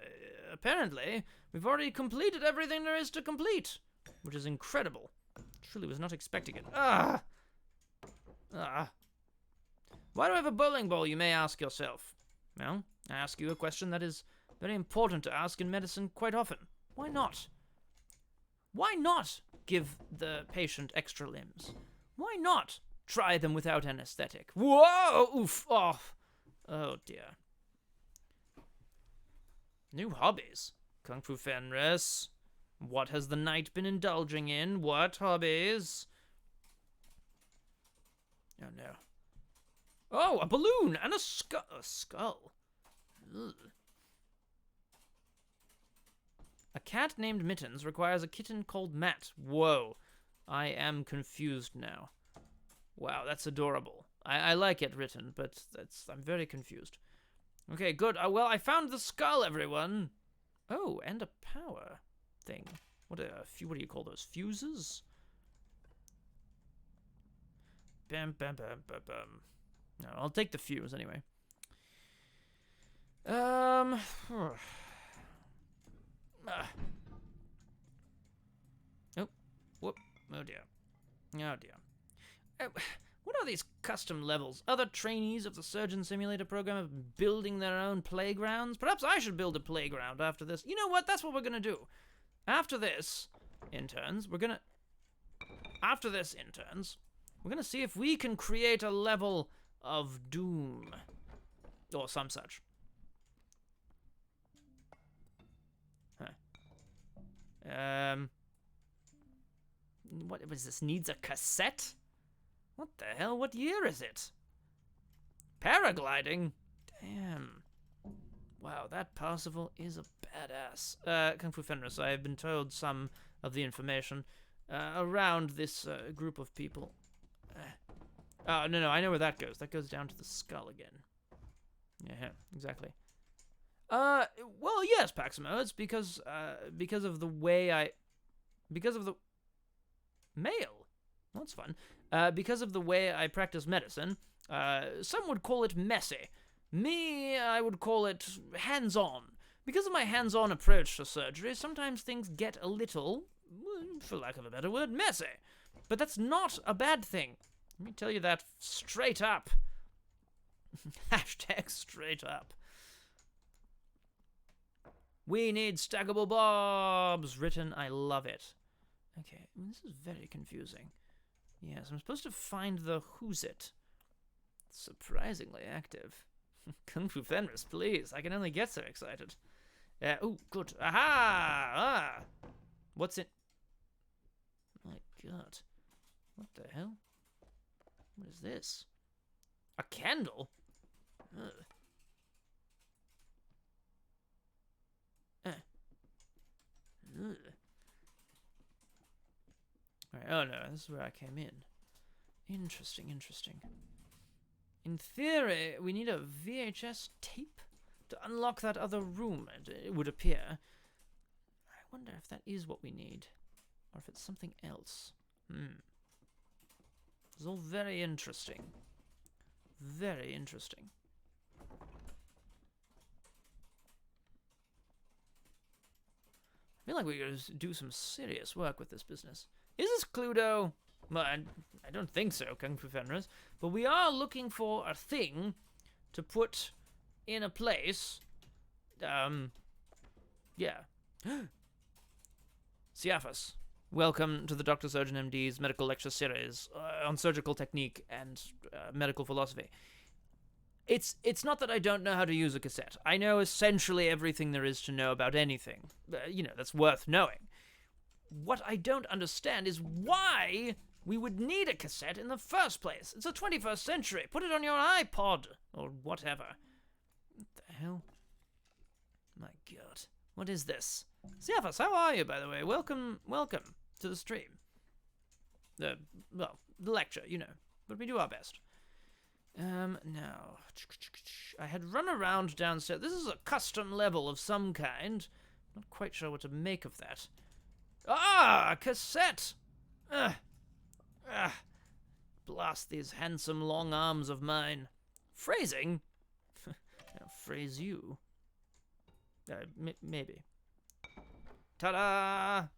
Apparently, we've already completed everything there is to complete, which is incredible. Truly was not expecting it. Why do I have a bowling ball, you may ask yourself? Well, I ask you a question that is very important to ask in medicine quite often. Why not? Why not give the patient extra limbs? Why not try them without anesthetic? Whoa! Oof! Oh dear. New hobbies. Kung Fu Fenris. What has the knight been indulging in? What hobbies? Oh no. Oh, a balloon and a skull. A skull. Ugh. A cat named Mittens requires a kitten called Matt. Whoa. I am confused now. Wow, that's adorable. I like it written, but I'm very confused. Okay, good. Well, I found the skull, everyone. Oh, and a power thing. What do you call those? Fuses? Bam, bam, bam, bam, bam. No, I'll take the fuse anyway. Oh, whoop. Oh dear. Oh dear. What are these custom levels? Other trainees of the Surgeon Simulator program have been building their own playgrounds? Perhaps I should build a playground after this. You know what? That's what we're gonna do. After this, interns, we're gonna see if we can create a level of doom. Or some such. What was this? Needs a cassette? What the hell? What year is it? Paragliding? Damn. Wow, that Parsifal is a badass. Kung Fu Fenris, I have been told some of the information around this group of people. Oh, no, I know where that goes. That goes down to the skull again. Yeah, exactly. Well, yes, Paximo, it's because of the way because of the... Mail? That's fun. Because of the way I practice medicine, some would call it messy. Me, I would call it hands-on. Because of my hands-on approach to surgery, sometimes things get a little, for lack of a better word, messy. But that's not a bad thing. Let me tell you that straight up. Hashtag straight up. We need stackable bobs written. I love it. Okay, this is very confusing. Yes, I'm supposed to find the who's it. Surprisingly active. Kung Fu Fenris, please. I can only get so excited. Oh, good. Aha! What's it? My God. What the hell? What is this? A candle? Ugh. Ugh. Alright, oh no, this is where I came in. Interesting, interesting. In theory, we need a VHS tape to unlock that other room, it would appear. I wonder if that is what we need, or if it's something else. It's all very interesting. Very interesting. I feel like we gotta do some serious work with this business. Is this Cluedo? Well, I don't think so, Kung Fu Fenris. But we are looking for a thing to put in a place. Yeah. Siafas, welcome to the Dr. Surgeon MD's medical lecture series on surgical technique and medical philosophy. It's not that I don't know how to use a cassette. I know essentially everything there is to know about anything. That's worth knowing. What I don't understand is why we would need a cassette in the first place. It's the 21st century. Put it on your iPod or whatever. What the hell? My God. What is this? Siafas, how are you, by the way? Welcome to the stream. The lecture, but we do our best. Now, I had run around downstairs. This is a custom level of some kind. Not quite sure what to make of that. Ah, cassette! Blast these handsome long arms of mine. Phrasing? I'll phrase you. Maybe. Ta-da!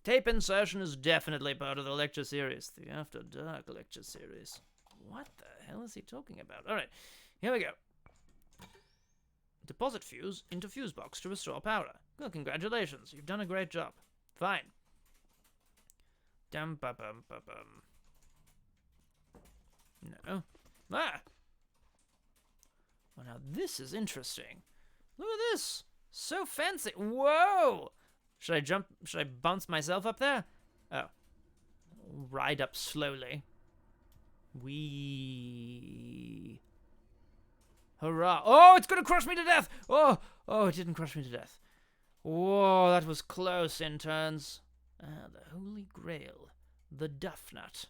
Tape insertion is definitely part of the lecture series. The After Dark lecture series. What the hell is he talking about? Alright, here we go. Deposit fuse into fuse box to restore power. Well, congratulations, you've done a great job. Fine. Dum-ba-bum-ba-bum. No. Ah! Well, now this is interesting. Look at this. So fancy. Whoa! Should I jump? Should I bounce myself up there? Oh. Ride up slowly. Wee. Hurrah. Oh, it's gonna crush me to death! Oh, it didn't crush me to death. Whoa, that was close, interns. Ah, the Holy Grail. The Duff Nut.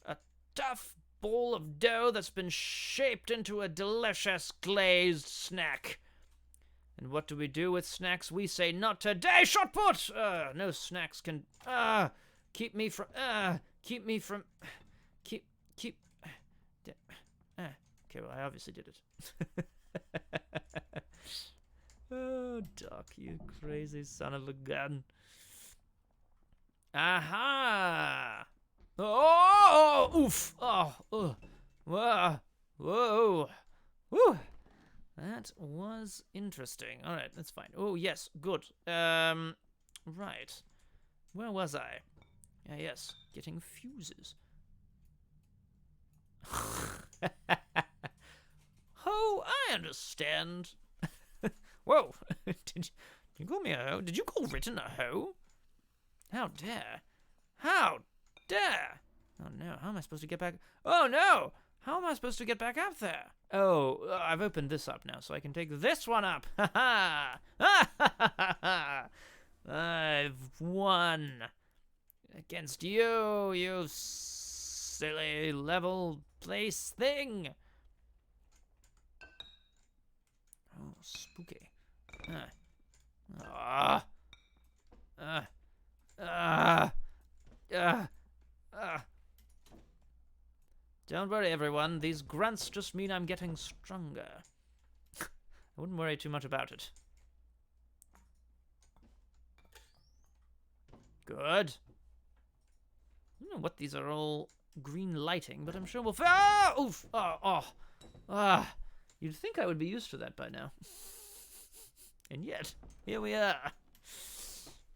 A tough ball of dough that's been shaped into a delicious glazed snack. And what do we do with snacks? We say, not today, shot put! No snacks can, keep me from, okay, well, I obviously did it. Oh, Doc, you crazy son of a gun. Aha! Oh, oof! Oh, whoa, whoa, woo! That was interesting. All right, that's fine. Oh, yes, good. Right. Where was I? Yes, getting fuses. Oh, I understand. Whoa, did you call me a hoe? Did you call Ritten a hoe? How dare? How dare? Oh no, how am I supposed to get back? Oh no! How am I supposed to get back up there? Oh, I've opened this up now, so I can take this one up. Ha ha! Ha ha ha! I've won against you, you silly level place thing. Oh, spooky. Don't worry, everyone. These grunts just mean I'm getting stronger. I wouldn't worry too much about it. Good. I don't know what these are all green lighting, but I'm sure we'll... Ah! Oof! You'd think I would be used to that by now. And yet, here we are.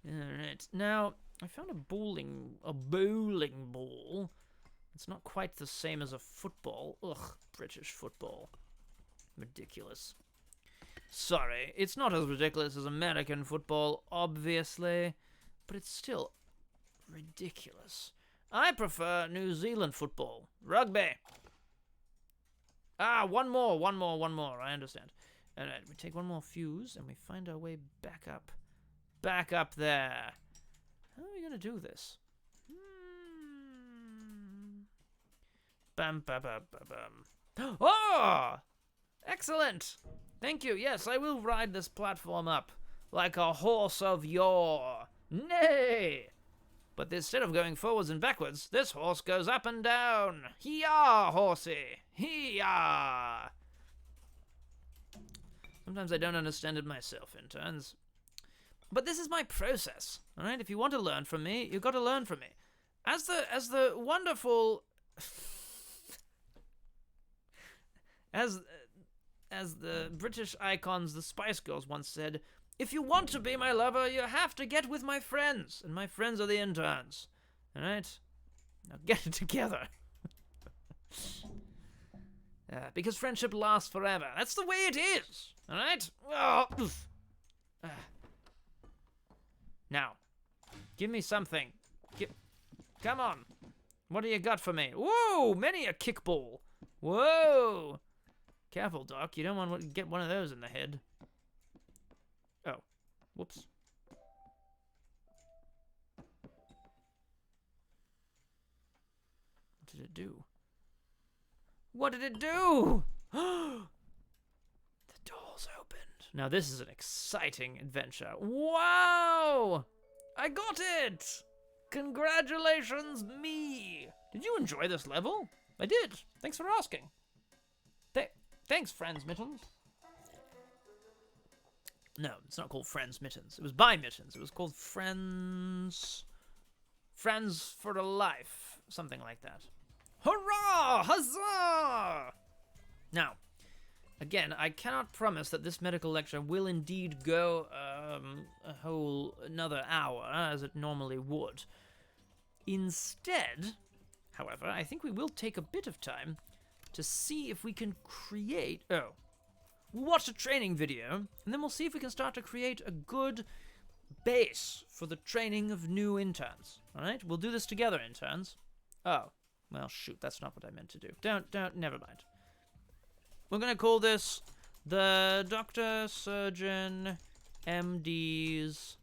Alright, now, I found a bowling ball. It's not quite the same as a football. Ugh, British football. Ridiculous. Sorry, it's not as ridiculous as American football, obviously. but it's still ridiculous. I prefer New Zealand football. Rugby. Ah, one more. I understand. All right, we take one more fuse, and we find our way back up. Back up there. How are we going to do this? Bam, bam, bam, bam, bam. Oh! Excellent! Thank you. Yes, I will ride this platform up like a horse of yore. Nay! But instead of going forwards and backwards, this horse goes up and down. Hee-yah, horsey! Hee-yah! Sometimes I don't understand it myself, interns. But this is my process, all right? If you want to learn from me, you've got to learn from me. As the wonderful... as the British icons, the Spice Girls, once said, if you want to be my lover, you have to get with my friends. And my friends are the interns. All right? Now get it together. Because friendship lasts forever. That's the way it is. All right? Oh, now, give me something. Come on. What do you got for me? Whoa, many a kickball. Whoa. Careful, Doc. You don't want to get one of those in the head. Oh. Whoops. What did it do? What did it do? The doors opened. Now this is an exciting adventure. Wow! I got it! Congratulations, me! Did you enjoy this level? I did. Thanks for asking. Thanks, Friends Mittens. No, it's not called Friends Mittens. It was by Mittens. It was called Friends for a Life. Something like that. Hurrah! Huzzah! Now, again, I cannot promise that this medical lecture will indeed go a whole another hour, as it normally would. Instead, however, I think we will take a bit of time to see if we can create... Oh. We'll watch a training video, and then we'll see if we can start to create a good base for the training of new interns. Alright? We'll do this together, interns. Oh. Well, shoot, that's not what I meant to do. Never mind. We're gonna call this the Doctor, Surgeon, MD's,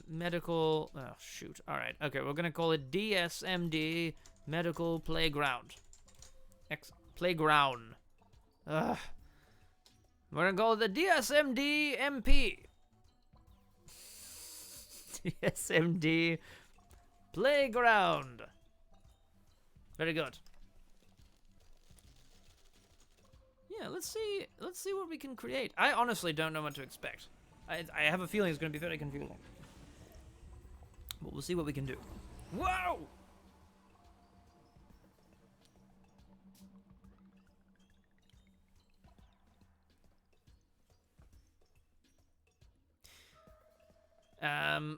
Medical... Oh, shoot. Alright, okay, we're gonna call it DSMD Medical Playground. Playground. Ugh. We're gonna call it the DSMD MP. DSMD Playground. Very good. Yeah, let's see what we can create. I honestly don't know what to expect. I have a feeling it's gonna be very confusing. But we'll see what we can do. Whoa!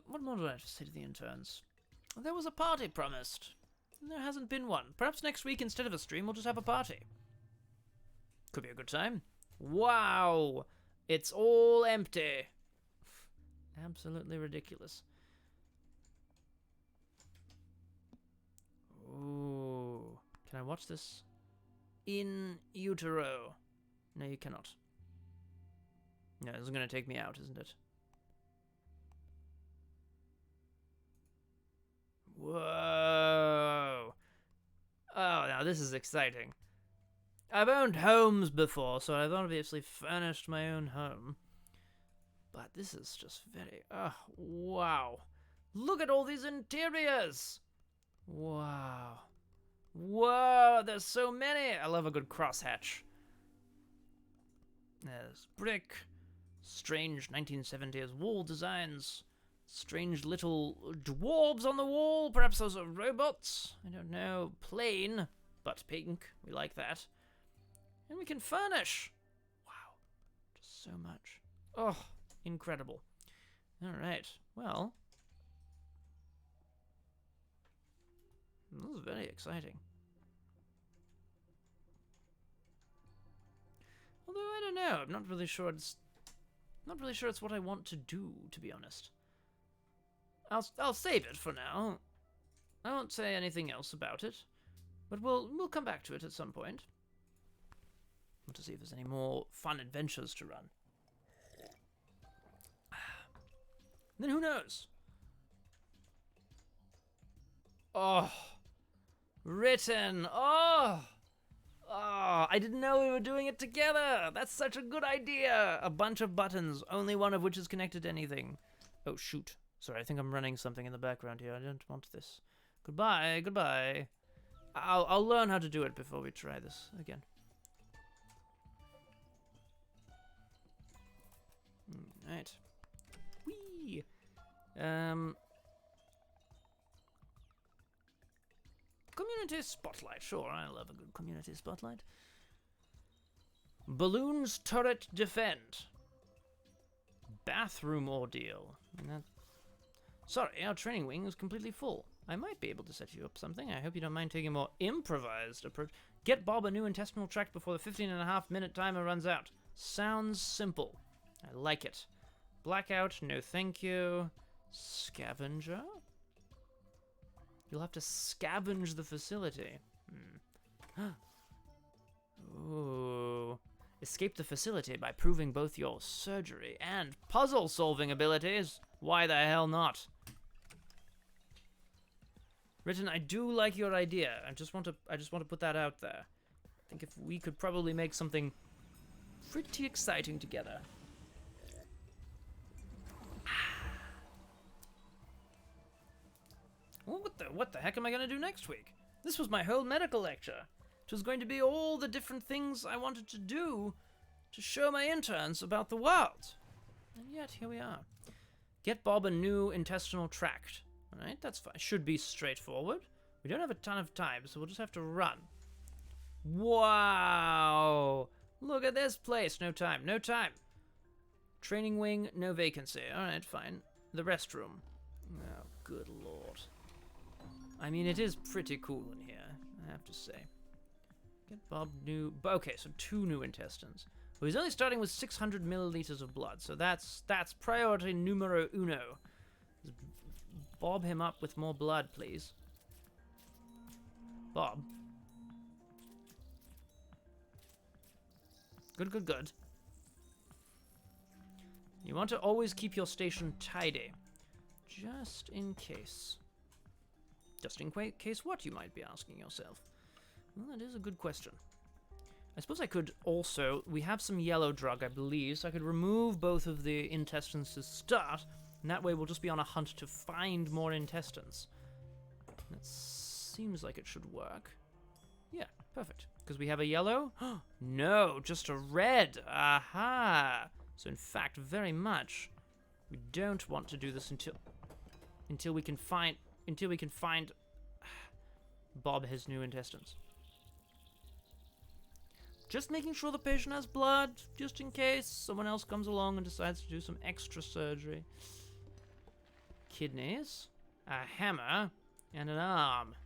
What more do I have to say to the interns? There was a party promised. And there hasn't been one. Perhaps next week, instead of a stream, we'll just have a party. Could be a good time. Wow! It's all empty. Absolutely ridiculous. Ooh. Can I watch this? In utero. No, you cannot. No, this is going to take me out, isn't it? Whoa. Oh, now this is exciting. I've owned homes before, so I've obviously furnished my own home. But this is just very... Oh, wow. Look at all these interiors. Wow. Whoa, there's so many. I love a good crosshatch. There's brick. Strange 1970s wall designs. Strange little dwarves on the wall. Perhaps those are robots. I don't know. Plain, but pink. We like that. And we can furnish. Wow. Just so much. Oh, incredible. All right. Well, this is very exciting. Although I don't know. I'm not really sure it's what I want to do, to be honest. I'll save it for now. I won't say anything else about it, but we'll come back to it at some point. Want to see if there's any more fun adventures to run. Then who knows? Oh, written. Oh, I didn't know we were doing it together. That's such a good idea. A bunch of buttons, only one of which is connected to anything. Oh, shoot. Sorry, I think I'm running something in the background here. I don't want this. Goodbye, goodbye. I'll learn how to do it before we try this again. Right. Whee! Community spotlight. Sure, I love a good community spotlight. Balloons turret defend. Bathroom ordeal. Sorry, our training wing is completely full. I might be able to set you up something. I hope you don't mind taking a more improvised approach. Get Bob a new intestinal tract before the 15.5-minute timer runs out. Sounds simple. I like it. Blackout, no thank you. Scavenger? You'll have to scavenge the facility. Ooh. Escape the facility by proving both your surgery and puzzle-solving abilities. Why the hell not? Written, I do like your idea. I just want to put that out there. I think if we could probably make something pretty exciting together. Well, what the heck am I going to do next week? This was my whole medical lecture. It was going to be all the different things I wanted to do to show my interns about the world. And yet, here we are. Get Bob a new intestinal tract. Alright, that's fine. Should be straightforward. We don't have a ton of time, so we'll just have to run. Wow! Look at this place. No time, no time. Training wing, no vacancy. Alright, fine. The restroom. Oh, good lord. I mean, it is pretty cool in here, I have to say. Get Bob new... Okay, so 2 new intestines. Well, he's only starting with 600 milliliters of blood, so that's priority numero uno. Bob him up with more blood, please. Bob. Good, good, good. You want to always keep your station tidy. Just in case. Just in case what, you might be asking yourself? Well, that is a good question. I suppose I could also... We have some yellow drug, I believe, so I could remove both of the intestines to start, and that way we'll just be on a hunt to find more intestines. That seems like it should work. Yeah, perfect. Because we have a yellow? No, just a red. Aha! So in fact, very much, we don't want to do this until we can find Bob his new intestines. Just making sure the patient has blood, just in case someone else comes along and decides to do some extra surgery. Kidneys, a hammer, and an arm.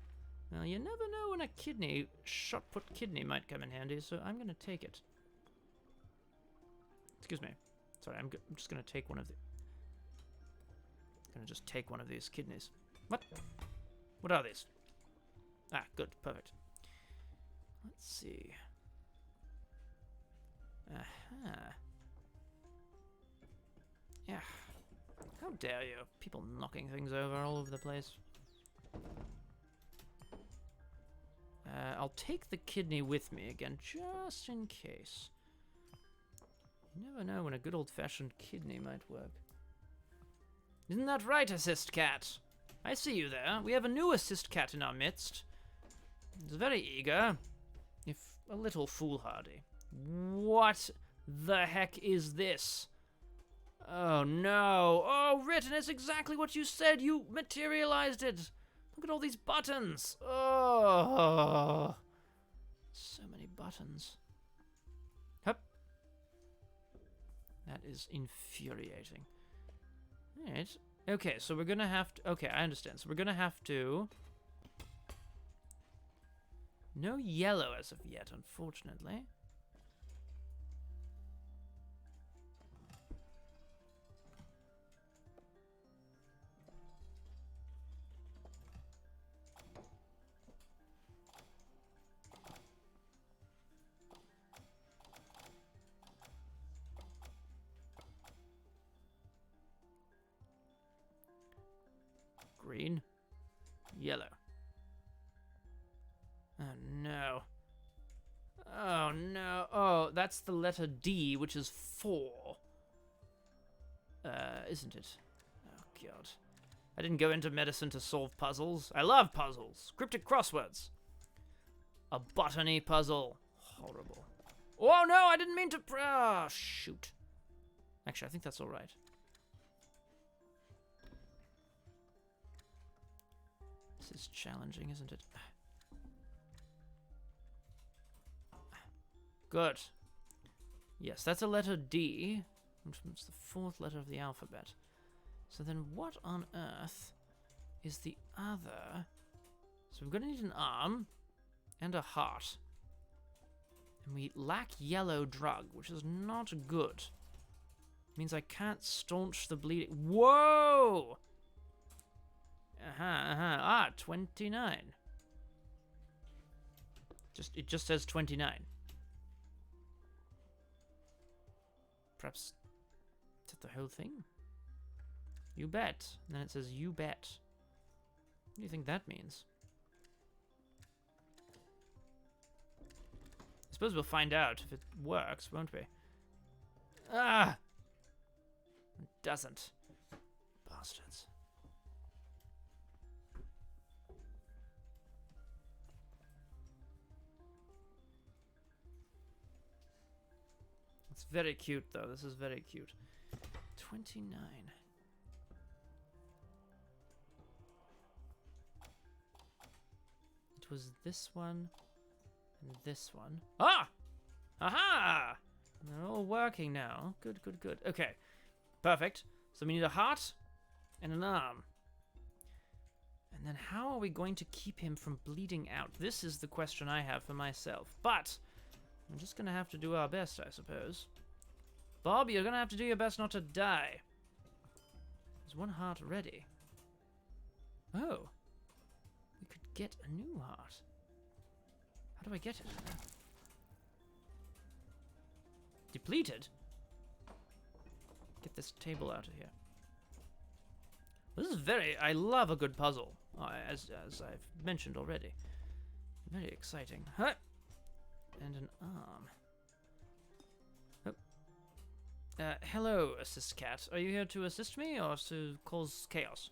Well, you never know when a shot-put kidney might come in handy, so I'm going to take it. Excuse me. Sorry, I'm just going to take one of the... just take one of these kidneys. What? What are these? Ah, good, perfect. Let's see. Aha. Yeah. How dare you? People knocking things over all over the place. I'll take the kidney with me again, just in case. You never know when a good old-fashioned kidney might work. Isn't that right, assist cat? I see you there. We have a new assist cat in our midst. It's very eager, if a little foolhardy. What the heck is this? Oh no. Oh, Written, it's exactly what you said. You materialized it. Look at all these buttons. Oh. So many buttons. Hup. That is infuriating. Alright. Okay, so we're gonna have to... Okay, I understand. So we're gonna have to... No yellow as of yet, unfortunately. Green. Yellow. Oh no. Oh no. Oh, that's the letter D, which is 4. Isn't it? Oh god. I didn't go into medicine to solve puzzles. I love puzzles. Cryptic crosswords. A botany puzzle. Horrible. Oh no, I didn't mean to. Oh, shoot. Actually, I think that's alright. This is challenging, isn't it? Good. Yes, that's a letter D, which is the 4th letter of the alphabet. So then what on earth is the other? So we're going to need an arm and a heart. And we lack yellow drug, which is not good. Means I can't staunch the bleeding. Whoa! Ah, 29. It just says 29. Perhaps is that the whole thing? You bet. And then it says you bet. What do you think that means? I suppose we'll find out if it works, won't we? Ah! It doesn't. Bastards. It's very cute, though. This is very cute. 29. It was this one and this one. Ah! Aha! They're all working now. Good, good, good. Okay. Perfect. So we need a heart and an arm. And then how are we going to keep him from bleeding out? This is the question I have for myself. But we're just going to have to do our best, I suppose. Bob, you're going to have to do your best not to die. There's one heart ready. Oh. We could get a new heart. How do I get it? Depleted? Get this table out of here. This is very... I love a good puzzle, as I've mentioned already. Very exciting. Huh. And an arm. Oh. Hello, Assist Cat. Are you here to assist me or to cause chaos?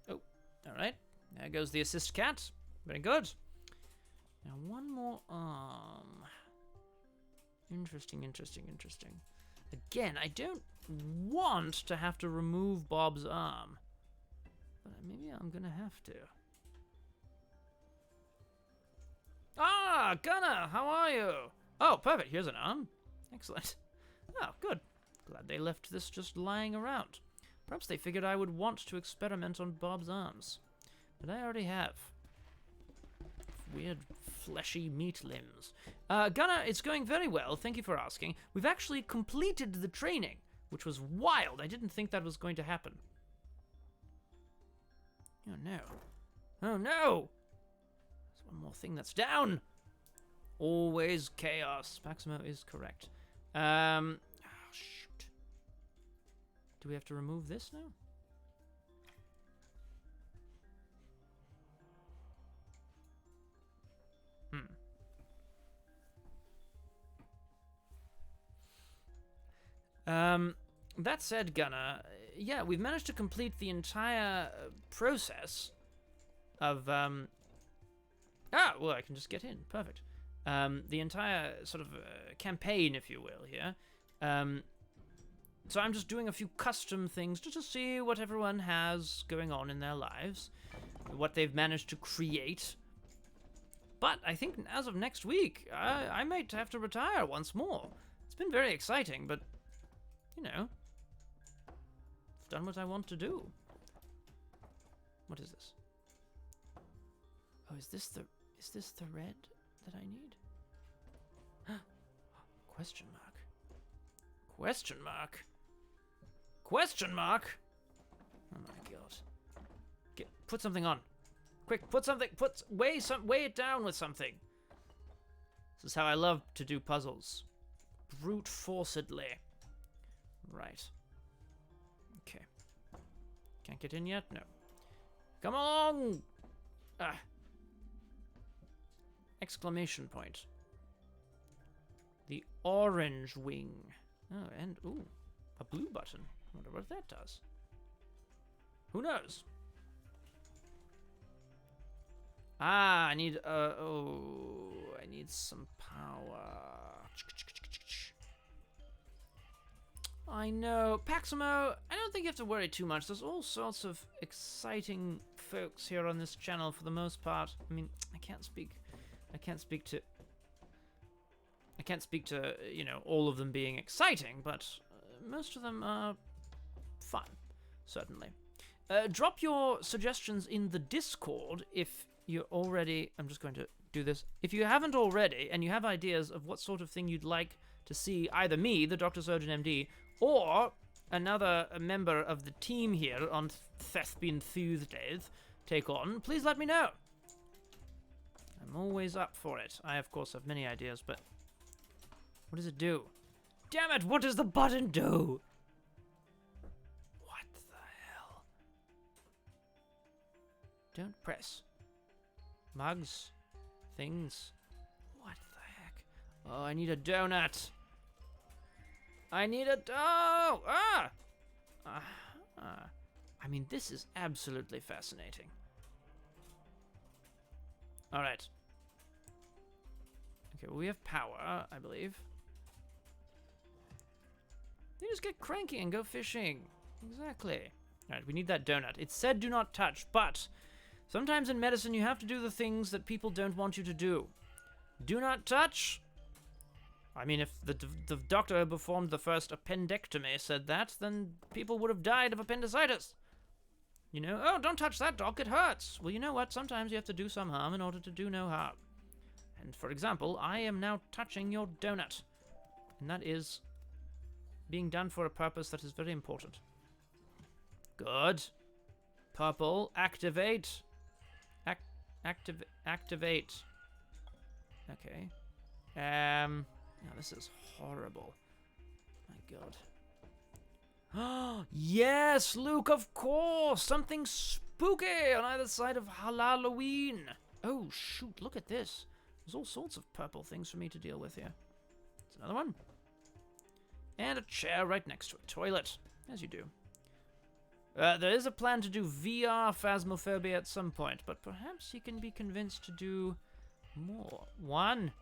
Oh, alright. There goes the Assist Cat. Very good. Now one more arm. Interesting, interesting, interesting. Again, I don't want to have to remove Bob's arm. But maybe I'm gonna have to. Ah, Gunnar, how are you? Oh, perfect, here's an arm. Excellent. Oh, good. Glad they left this just lying around. Perhaps they figured I would want to experiment on Bob's arms. But I already have. Weird, fleshy meat limbs. Gunnar, it's going very well, thank you for asking. We've actually completed the training, which was wild. I didn't think that was going to happen. Oh no. Oh no! There's one more thing that's down! Always chaos. Maximo is correct. Oh, shoot. Do we have to remove this now? That said, Gunnar, yeah, we've managed to complete the entire process of, well, I can just get in. Perfect. The entire sort of campaign, if you will, here. So I'm just doing a few custom things just to see what everyone has going on in their lives, what they've managed to create. But I think as of next week, I might have to retire once more. It's been very exciting, but, you know, I've done what I want to do. What is this? Oh, is this the red that I need? Question mark. Question mark. Question mark. Oh my god. Put something on. Quick, put something. Weigh it down with something. This is how I love to do puzzles. Brute forcedly. Right. Okay. Can't get in yet? No. Come along! Ah. Exclamation point. The orange wing. Oh, and, ooh, a blue button. I wonder what that does. Who knows? Ah, I need, I need some power. I know. Paximo, I don't think you have to worry too much. There's all sorts of exciting folks here on this channel for the most part. I mean, I can't speak to, you know, all of them being exciting, but most of them are fun, certainly. Drop your suggestions in the Discord if you're already... I'm just going to do this. If you haven't already, and you have ideas of what sort of thing you'd like to see either me, the Dr. Surgeon MD, or another member of the team here on Thespian Thursdays take on, please let me know. I'm always up for it. I, of course, have many ideas, but... What does it do? Damn it, what does the button do? What the hell? Don't press. Mugs. Things. What the heck? Oh, I need a donut. I need a... Oh! Ah! I mean, this is absolutely fascinating. Alright. Okay, well, we have power, I believe. You just get cranky and go fishing. Exactly. Alright, we need that donut. It said do not touch, but sometimes in medicine you have to do the things that people don't want you to do. Do not touch. I mean, if the doctor who performed the first appendectomy said that, then people would have died of appendicitis. You know, oh, don't touch that, doc, it hurts. Well, you know what? Sometimes you have to do some harm in order to do no harm. And for example, I am now touching your donut. And that is being done for a purpose that is very important. Good. Purple, activate. Activate. Okay. Now this is horrible. My god. Oh, yes, Luke, of course! Something spooky on either side of Halloween. Oh, shoot, look at this. There's all sorts of purple things for me to deal with here. There's another one. And a chair right next to a toilet, as you do. There is a plan to do VR Phasmophobia at some point, but perhaps you can be convinced to do more. One.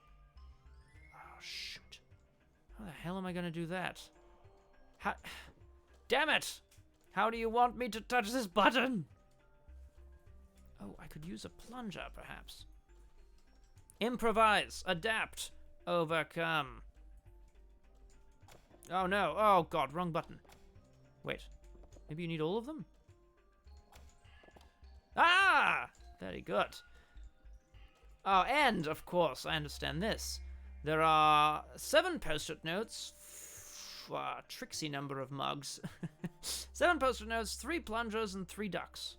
Oh, shoot. How the hell am I going to do that? How... Damn it! How do you want me to touch this button? Oh, I could use a plunger, perhaps. Improvise, adapt, overcome. Oh no, oh god, wrong button. Wait, maybe you need all of them? Ah! Very good. Oh, and, of course, I understand this. There are 7 post-it notes, tricksy number of mugs. 7 post-it notes, 3 plungers, and 3 ducks.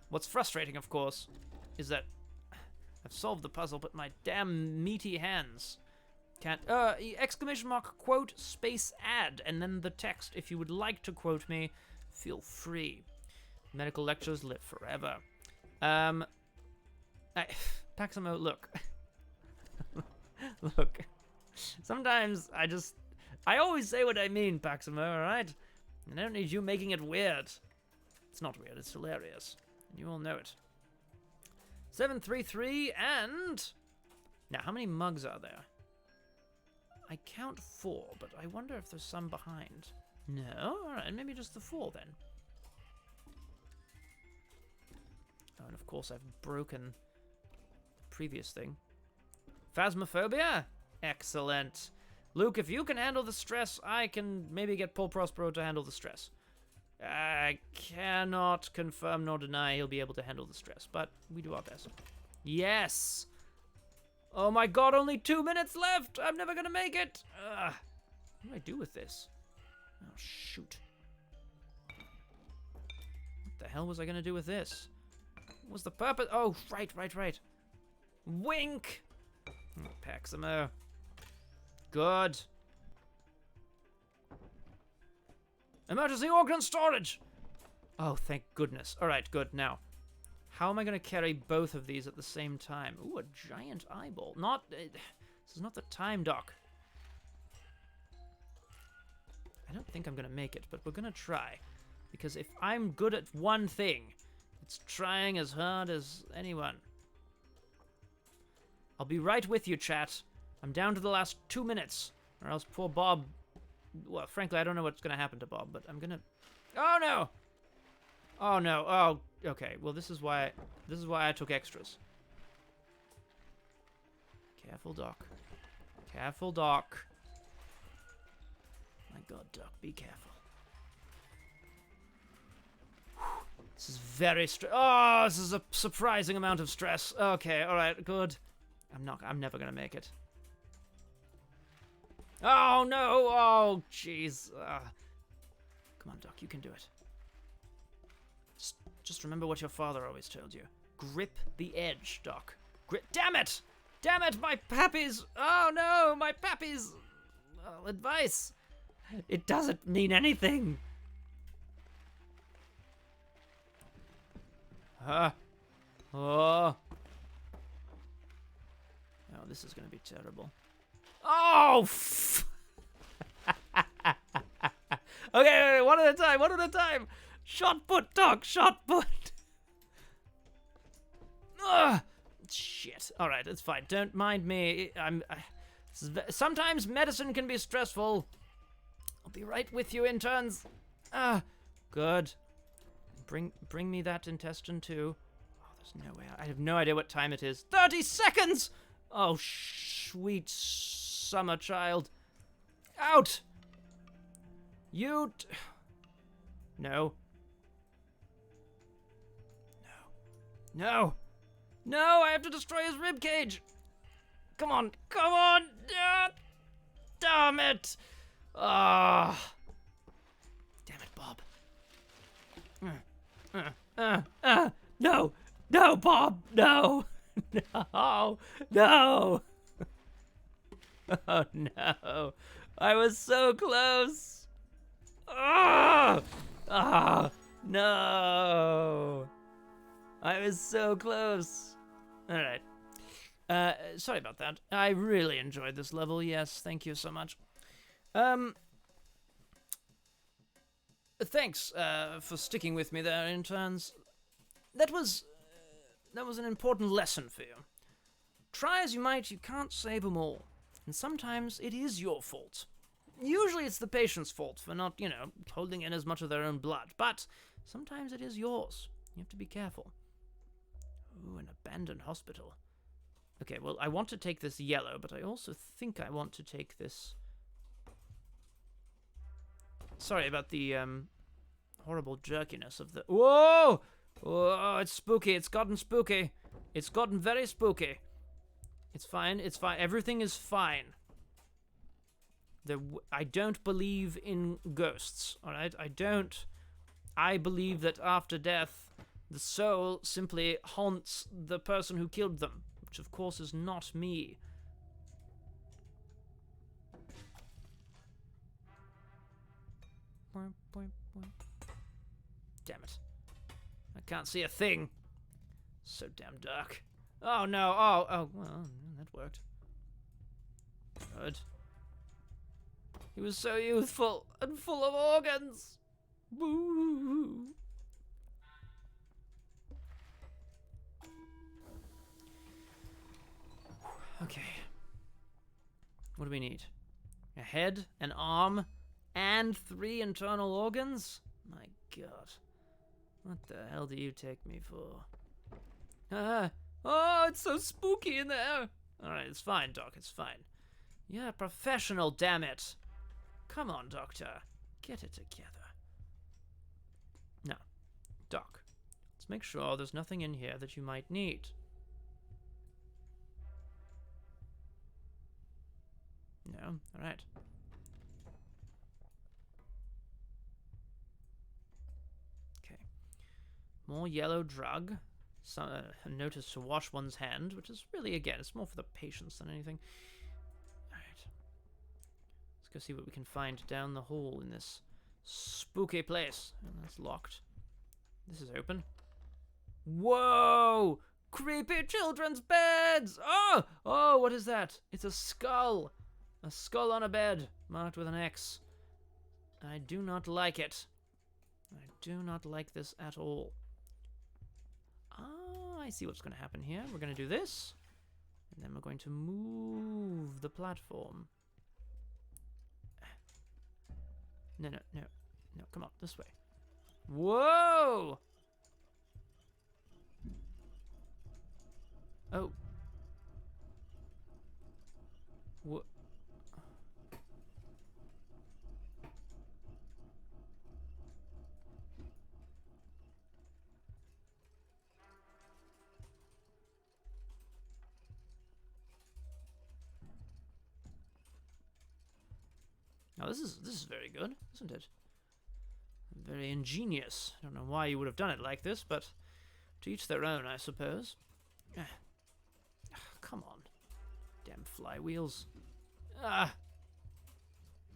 What's frustrating, of course, is that I've solved the puzzle, but my damn meaty hands can't... exclamation mark, quote, space add, and then the text. If you would like to quote me, feel free. Medical lectures live forever. Paximo, look. Look. Sometimes I always say what I mean, Paximo, alright? I don't need you making it weird. It's not weird, it's hilarious. And you all know it. 733 and... Now, how many mugs are there? I count 4, but I wonder if there's some behind. No? Alright, maybe just the 4 then. Oh, and of course I've broken the previous thing. Phasmophobia? Excellent. Luke, if you can handle the stress, I can maybe get Paul Prospero to handle the stress. I cannot confirm nor deny he'll be able to handle the stress, but we do our best. Yes! Oh my god, only 2 minutes left! I'm never gonna make it! What do I do with this? Oh, shoot. What the hell was I gonna do with this? What was the purpose? Oh, right. Wink! Paximo. Good. Emergency organ storage! Oh, thank goodness. Alright, good. Now, how am I going to carry both of these at the same time? Ooh, a giant eyeball. This is not the time, Doc. I don't think I'm going to make it, but we're going to try. Because if I'm good at one thing, it's trying as hard as anyone. I'll be right with you, chat. I'm down to the last 2 minutes, or else poor Bob... Well, frankly, I don't know what's going to happen to Bob, but I'm going to... Oh, no! Oh, no. Oh, okay. Well, this is why I took extras. Careful, Doc. Careful, Doc. My God, Doc, be careful. This is very this is a surprising amount of stress. Okay, alright, good. I'm never gonna make it. Oh, no! Oh, jeez. Come on, Doc, you can do it. Just remember what your father always told you. Grip the edge, Doc. Damn it! Damn it, my pappy's... Oh, no, my pappy's... advice. It doesn't mean anything. Oh. Oh, this is going to be terrible. Oh! Okay, one at a time, one at a time. Shot put, Doc, shot put. Ugh. Shit. All right, it's fine. Don't mind me. Sometimes medicine can be stressful. I'll be right with you, interns. Good. Bring me that intestine too. Oh, there's no way. I have no idea what time it is. 30 seconds! Oh, sweet summer child. Out! You... No. No. No, I have to destroy his ribcage. Come on. Come on. Damn it. Ah. Damn it, Bob. No. No, Bob. No. No. No. Oh, no. I was so close. Ah. Ah. No. I was so close. All right. Sorry about that. I really enjoyed this level. Yes, thank you so much. Thanks for sticking with me there, interns. That was an important lesson for you. Try as you might, you can't save them all. And sometimes it is your fault. Usually it's the patient's fault for not, holding in as much of their own blood. But sometimes it is yours. You have to be careful. Ooh, an abandoned hospital. Okay, well, I want to take this yellow, but I also think I want to take this... Sorry about the, horrible jerkiness of the... Whoa! Whoa, it's spooky. It's gotten spooky. It's gotten very spooky. It's fine. It's fine. Everything is fine. I don't believe in ghosts, alright? I don't. I believe that after death, the soul simply haunts the person who killed them, which of course is not me. Damn it. I can't see a thing. So damn dark. Oh no, oh, well, that worked. Good. He was so youthful and full of organs. Boo. Okay. What do we need? A head, an arm, and 3 internal organs? My God. What the hell do you take me for? Oh, it's so spooky in there. Alright, it's fine, Doc, it's fine. You're a professional, damn it. Come on, Doctor. Get it together. Now, Doc, let's make sure there's nothing in here that you might need. No? Alright. Okay. More yellow drug. Some, a notice to wash one's hand, which is really, again, it's more for the patients than anything. Alright. Let's go see what we can find down the hall in this spooky place. And that's locked. This is open. Whoa! Creepy children's beds! Oh! Oh, what is that? It's a skull. A skull on a bed, marked with an X. I do not like it. I do not like this at all. Ah, I see what's going to happen here. We're going to do this. And then we're going to move the platform. No, no, no. No, come on, this way. Whoa! Oh. What? Now this is very good, isn't it? Very ingenious. I don't know why you would have done it like this, but to each their own, I suppose. Come on. Damn flywheels.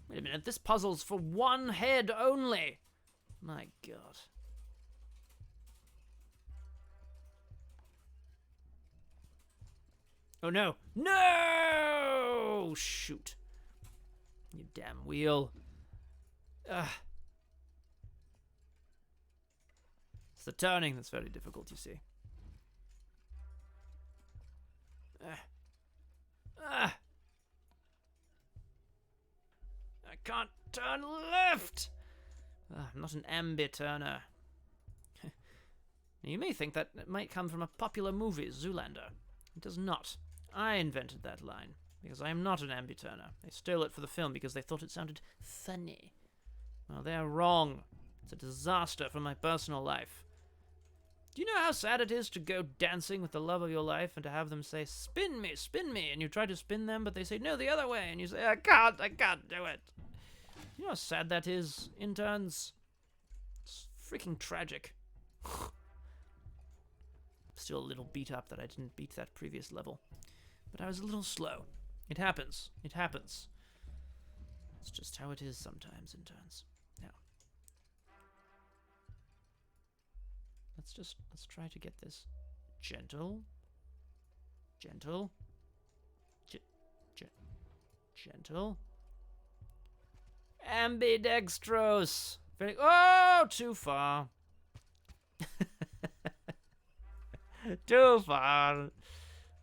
Wait a minute, this puzzle's for one head only. My God. Oh no. No! Shoot. You damn wheel. It's the turning that's very difficult, you see. I can't turn left! I'm not an ambi-turner. You may think that it might come from a popular movie, Zoolander. It does not. I invented that line, because I am not an ambi-turner. They stole it for the film because they thought it sounded funny. Well, they're wrong. It's a disaster for my personal life. Do you know how sad it is to go dancing with the love of your life and to have them say, spin me, and you try to spin them, but they say, no, the other way, and you say, I can't do it. You know how sad that is, interns? It's freaking tragic. Still a little beat up that I didn't beat that previous level. But I was a little slow. It happens. It happens. It's just how it is sometimes, interns. Now. Let's try to get this gentle. Gentle. Gentle. Ambidextrous. Very. Oh, too far. Too far.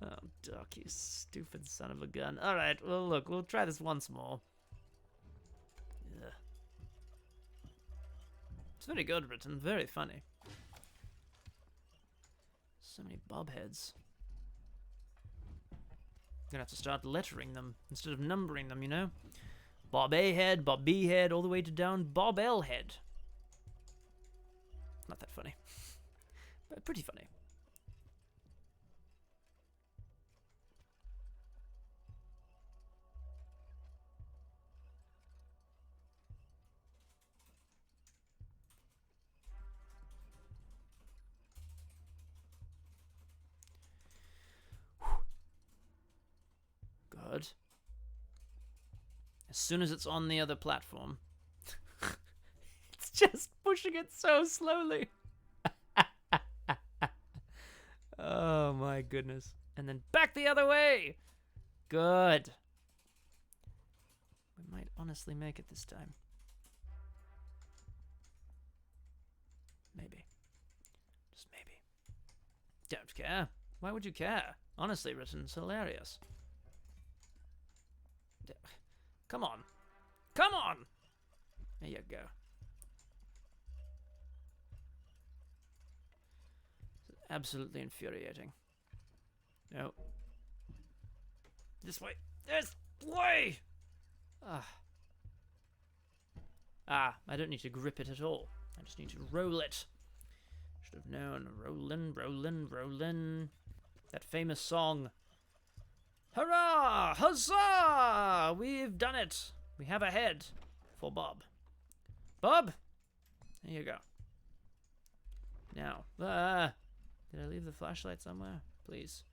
Oh, Doc, you stupid son of a gun. Alright, well, look, we'll try this once more. Ugh. It's very good written, very funny. So many bob heads. Gonna have to start lettering them instead of numbering them, you know? Bob A head, Bob B head, all the way to down Bob L head. Not that funny. But pretty funny. Good. As soon as it's on the other platform, it's just pushing it so slowly. Oh my goodness. And then back the other way. Good. We might honestly make it this time. Maybe. Just maybe. Don't care. Why would you care? Honestly written, it's hilarious. Come on. Come on! There you go. This is absolutely infuriating. No. This way. This way! I don't need to grip it at all. I just need to roll it. Should have known. Rollin', rollin', rollin'. That famous song. Hurrah! Huzzah! We've done it. We have a head for Bob. Bob? There you go. Now, did I leave the flashlight somewhere? Please.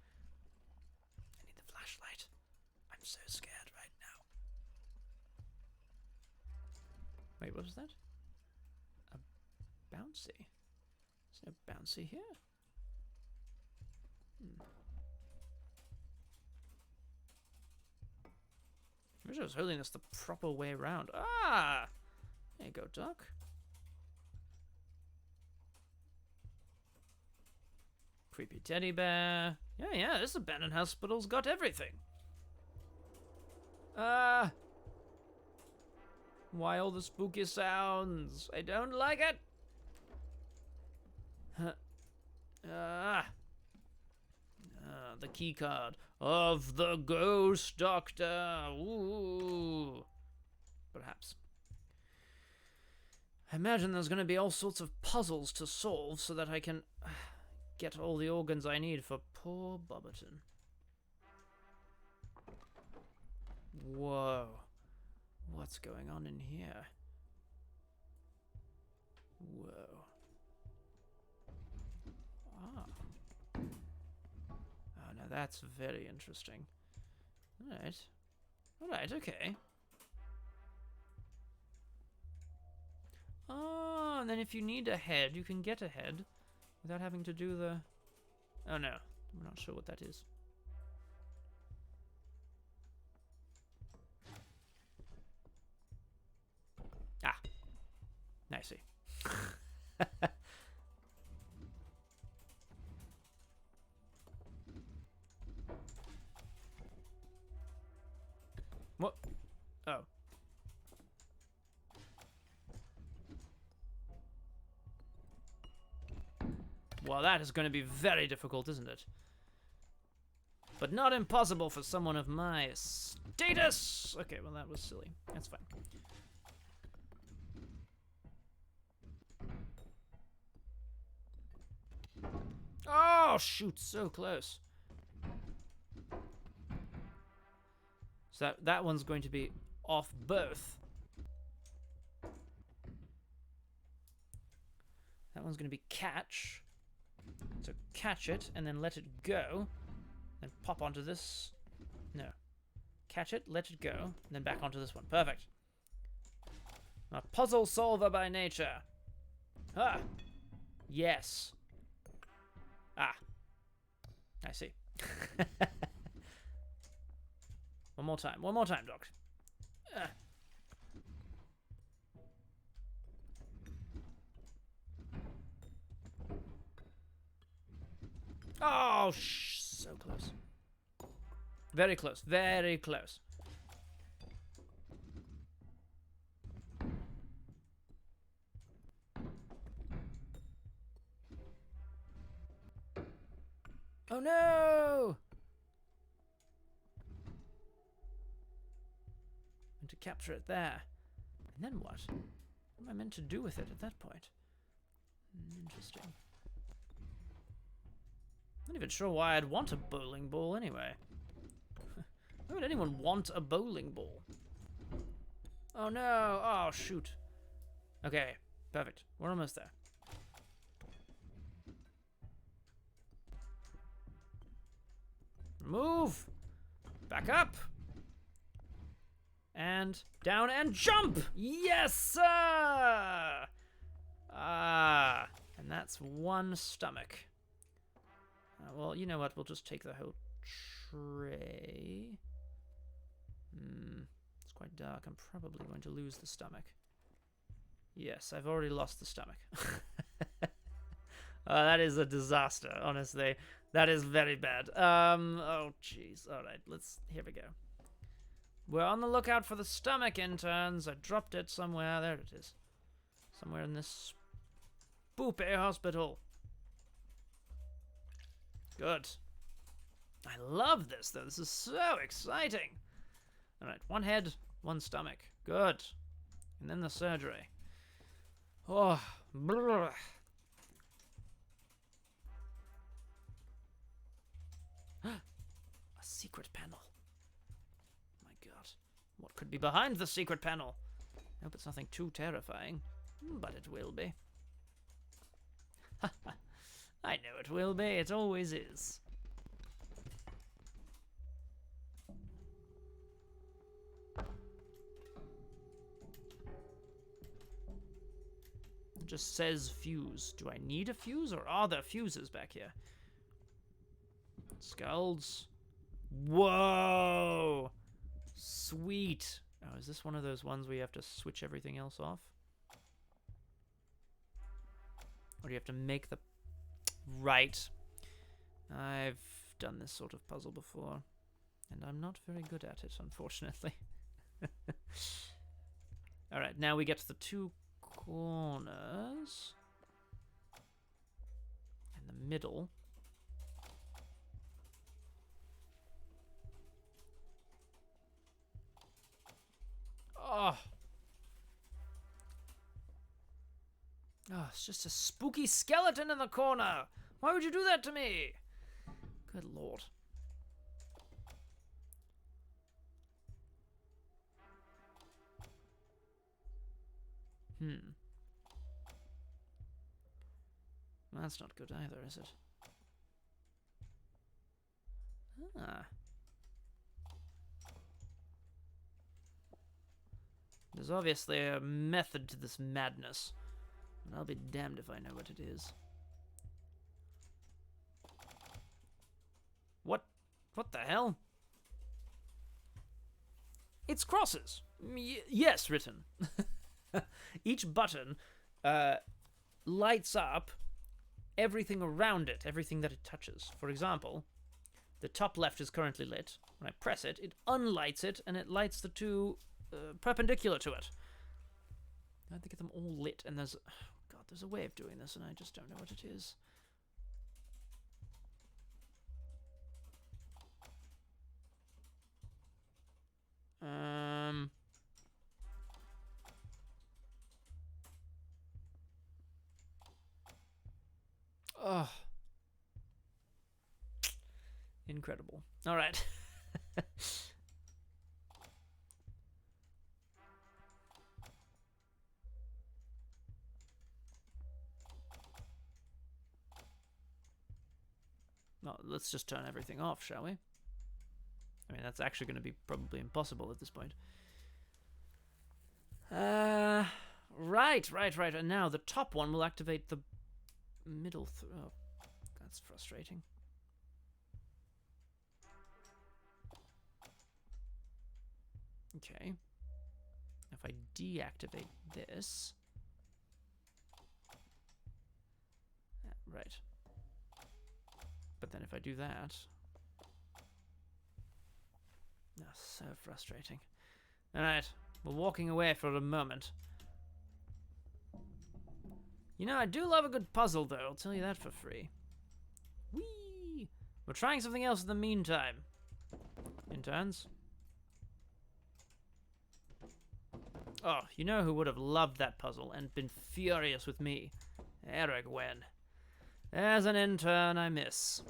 I need the flashlight. I'm so scared right now. Wait, what was that? bouncy. There's no bouncy here. I wish I was holding this the proper way around. Ah! There you go, Doc. Creepy teddy bear. Yeah, this abandoned hospital's got everything. Why all the spooky sounds? I don't like it. The key card of the ghost doctor. Ooh. Perhaps. I imagine there's going to be all sorts of puzzles to solve so that I can get all the organs I need for poor Bobberton. Whoa. What's going on in here? Whoa. Ah. Oh, now that's very interesting. Alright. Alright, okay. Oh, and then if you need a head, you can get a head without having to do the... Oh no, I'm not sure what that is. Ah, I see. What? Oh. Well, that is going to be very difficult, isn't it? But not impossible for someone of my status! Okay, well that was silly. That's fine. Oh, shoot, so close. So that one's going to be off both. That one's going to be catch. So catch it and then let it go. Then pop onto this. No. Catch it, let it go, and then back onto this one. Perfect. A puzzle solver by nature. Ah. Yes. Ah. I see. One more time, Doc. Oh, so close. Very close, very close. Oh no! And to capture it there. And then what? What am I meant to do with it at that point? Interesting. I'm not even sure why I'd want a bowling ball anyway. Why would anyone want a bowling ball? Oh no! Oh shoot. Okay, perfect. We're almost there. Move! Back up! And down and jump! Yes, sir! Ah, and that's one stomach. Well, you know what? We'll just take the whole tray. It's quite dark. I'm probably going to lose the stomach. Yes, I've already lost the stomach. That is a disaster, honestly. That is very bad. Oh, jeez. All right, here we go. We're on the lookout for the stomach, interns. I dropped it somewhere. There it is. Somewhere in this spoopy hospital. Good. I love this, though. This is so exciting. All right, one head, one stomach. Good. And then the surgery. Oh, brr. A secret panel. My God. What could be behind the secret panel? I hope it's nothing too terrifying, but it will be. I know it will be. It always is. It just says fuse. Do I need a fuse, or are there fuses back here? Skulls. Whoa! Sweet. Oh, is this one of those ones where you have to switch everything else off? Or do you have to make the... Right. I've done this sort of puzzle before, and I'm not very good at it, unfortunately. Alright, now we get to the two corners. And the middle. Oh. Oh, it's just a spooky skeleton in the corner. Why would you do that to me? Good lord. That's not good either, is it? Ah. There's obviously a method to this madness, and I'll be damned if I know what it is. What the hell? It's crosses. Yes, written. Each button lights up everything around it, everything that it touches. For example, the top left is currently lit. When I press it, it unlights it, and it lights the two perpendicular to it. I have to get them all lit, and there's... Oh God, there's a way of doing this, and I just don't know what it is. Oh. Incredible. All right. Well, let's just turn everything off, shall we? I mean, that's actually going to be probably impossible at this point. Right. And now the top one will activate the middle... Oh, that's frustrating. Okay. If I deactivate this... Right. But then if I do that... Oh, so frustrating. Alright, we're walking away for a moment. You know, I do love a good puzzle, though. I'll tell you that for free. Whee! We're trying something else in the meantime. Interns. Oh, you know who would have loved that puzzle and been furious with me? Eric Wen. As an intern, I miss.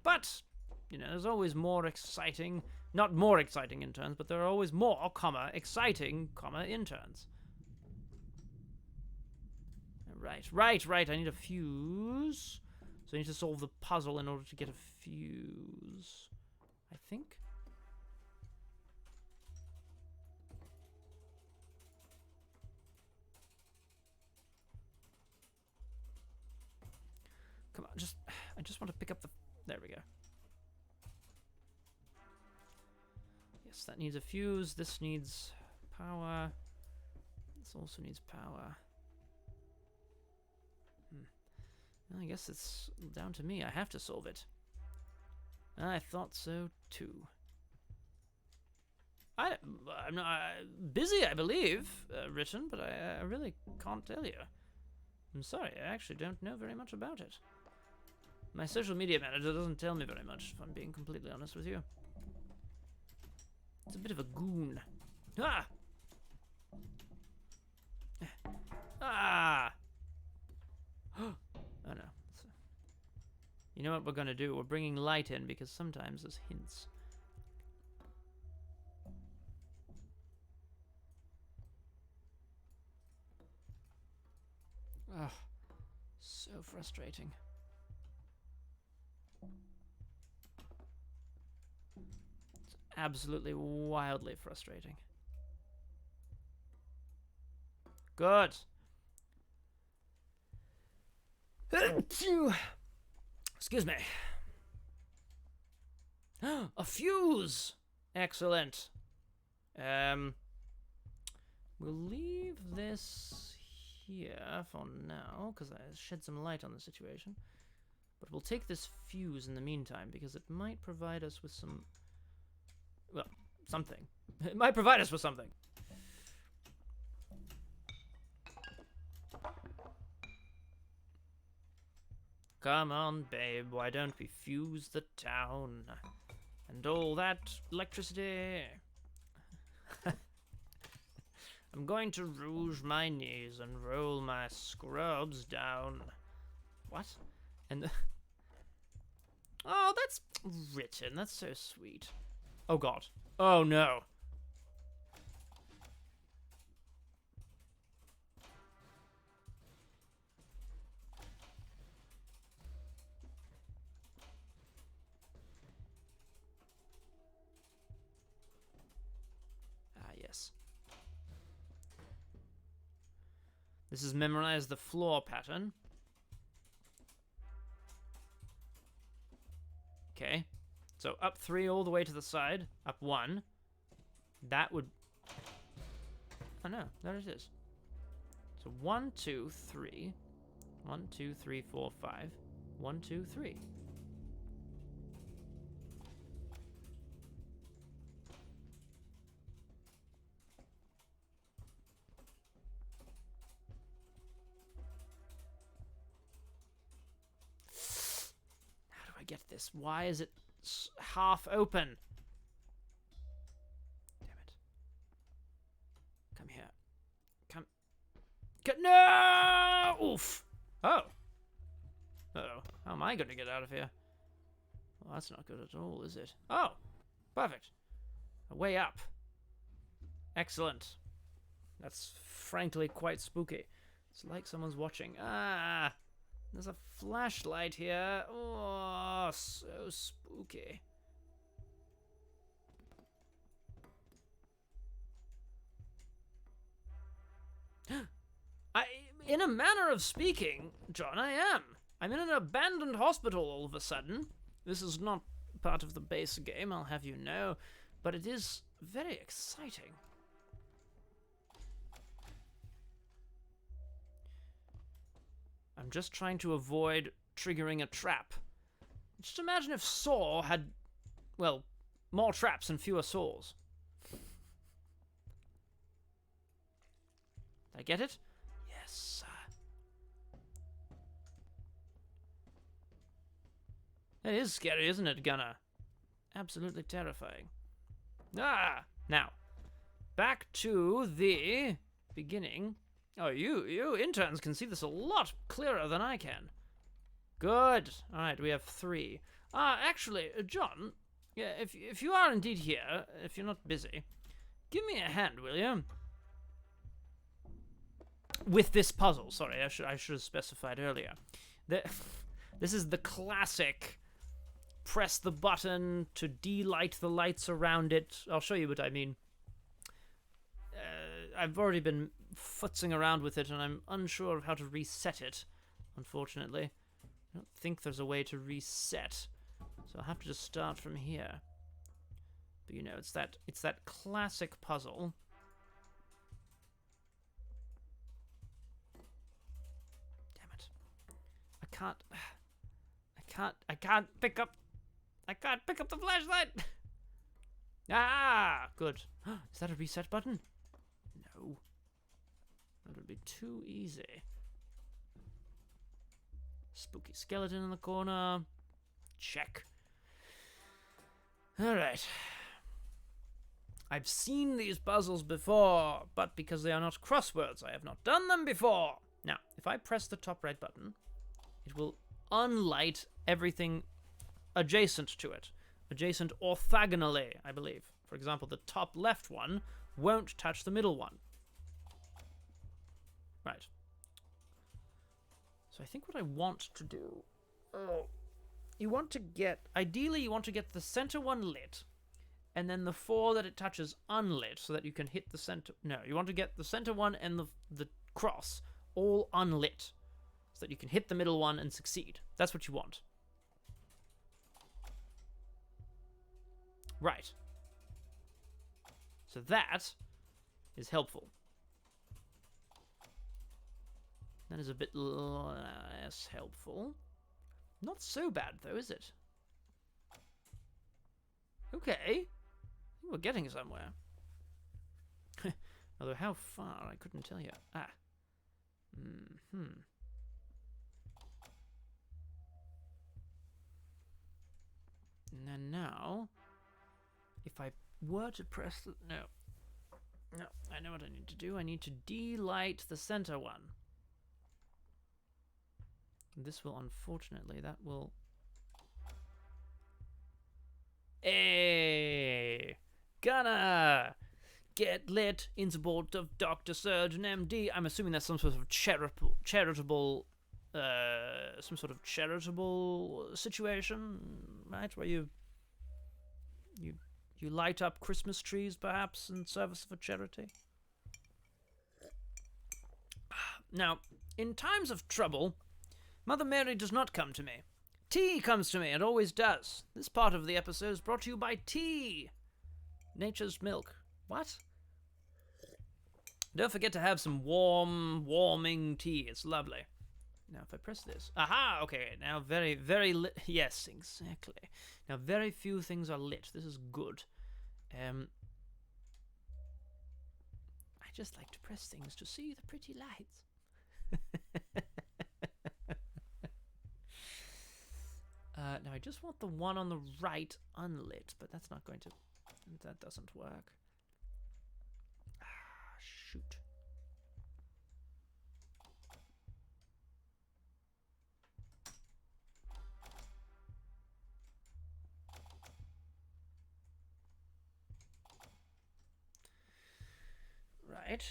But, you know, there's always more exciting... Not more exciting interns, but there are always more, exciting, interns. Right. I need a fuse. So I need to solve the puzzle in order to get a fuse. I think. Come on, I just want to pick up the... There we go. Yes, that needs a fuse. This needs power. This also needs power. Well, I guess it's down to me. I have to solve it. I thought so too. I'm not busy, I believe, written, but I really can't tell you. I'm sorry, I actually don't know very much about it. My social media manager doesn't tell me very much, if I'm being completely honest with you. It's a bit of a goon. Ah! Ah! Oh no. You know what we're gonna do? We're bringing light in because sometimes there's hints. Ugh. So frustrating. It's absolutely wildly frustrating. Good. Excuse me. A fuse! Excellent. We'll leave this here for now, because I shed some light on the situation. But we'll take this fuse in the meantime, because it might provide us with some... well, something. It might provide us with something. Come on, babe, why don't we fuse the town? And all that electricity. I'm going to rouge my knees and roll my scrubs down. What? And oh, that's written. That's so sweet. Oh, God. Oh, no. Ah, yes. This is memorize the floor pattern. Okay. So up 3 all the way to the side. Up 1. That would... oh no, there it is. So 1, 2, 3. 1, 2, 3, 4, 5. 1, 2, 3. How do I get this? Why is it half open? Damn it. Come here. Come. No! Oof. Oh. Uh-oh. How am I going to get out of here? Well, that's not good at all, is it? Oh. Perfect. A way up. Excellent. That's frankly quite spooky. It's like someone's watching. Ah. There's a flashlight here. Oh, so spooky. In a manner of speaking, John, I am. I'm in an abandoned hospital all of a sudden. This is not part of the base game, I'll have you know, but it is very exciting. I'm just trying to avoid triggering a trap. Just imagine if Saw had, well, more traps and fewer saws. Did I get it? Yes. It is scary, isn't it, Gunner? Absolutely terrifying. Ah! Now, back to the beginning. Oh, you interns can see this a lot clearer than I can. Good. All right, we have 3. Actually, John, yeah, if you are indeed here, if you're not busy, give me a hand, will you? With this puzzle. Sorry, I should have specified earlier. This is the classic press the button to delight the lights around it. I'll show you what I mean. I've already been futzing around with it, and I'm unsure of how to reset it, unfortunately. I don't think there's a way to reset, so I'll have to just start from here. But you know, it's that classic puzzle. Damn it. I can't pick up the flashlight! Ah, good. Is that a reset button? No. That would be too easy. Spooky skeleton in the corner. Check. Alright. I've seen these puzzles before, but because they are not crosswords, I have not done them before. Now, if I press the top right button, it will unlight everything adjacent to it. Adjacent orthogonally, I believe. For example, the top left one won't touch the middle one. Right. So I think what I want to do... ideally you want to get the center one lit, and then the 4 that it touches unlit, so that you can hit the center... No, you want to get the center one and the cross all unlit, so that you can hit the middle one and succeed. That's what you want. Right. So that is helpful. That is a bit less helpful. Not so bad, though, is it? Okay. We're getting somewhere. Although how far, I couldn't tell you. Ah. And then now, if I were to press the... No, I know what I need to do. I need to delight the center one. This will, unfortunately, that will... Hey! Gonna get lit in support of Dr. Surgeon MD. I'm assuming that's some sort of charitable situation, right? Where you light up Christmas trees, perhaps, in service of a charity. Now, in times of trouble, Mother Mary does not come to me. Tea comes to me, and always does. This part of the episode is brought to you by tea. Nature's milk. What? Don't forget to have some warming tea. It's lovely. Now, if I press this... Aha! Okay, now very, very lit... Yes, exactly. Now, very few things are lit. This is good. I just like to press things to see the pretty lights. Now, I just want the one on the right unlit, but that's not going to... That doesn't work. Ah, shoot. Right.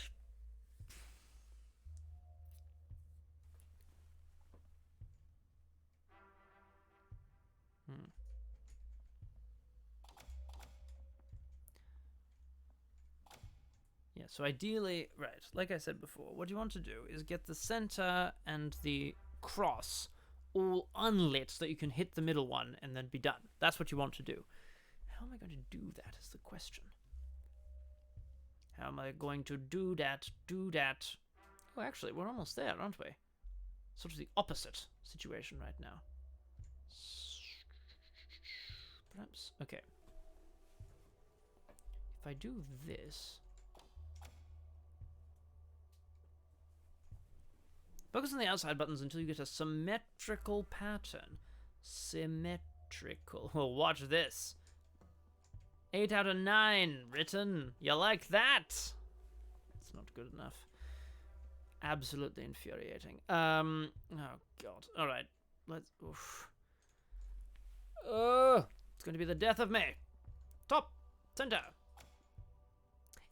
Yeah, so ideally, right, like I said before, what you want to do is get the center and the cross all unlit so that you can hit the middle one and then be done. That's what you want to do. How am I going to do that is the question. How am I going to do that? Oh, actually, we're almost there, aren't we? Sort of the opposite situation right now. Perhaps, okay. If I do this... Focus on the outside buttons until you get a symmetrical pattern. Symmetrical. Well, watch this. 8 out of 9 written. You like that? It's not good enough. Absolutely infuriating. Oh god. All right. Let's. Oof. Oh, it's going to be the death of me. Top center.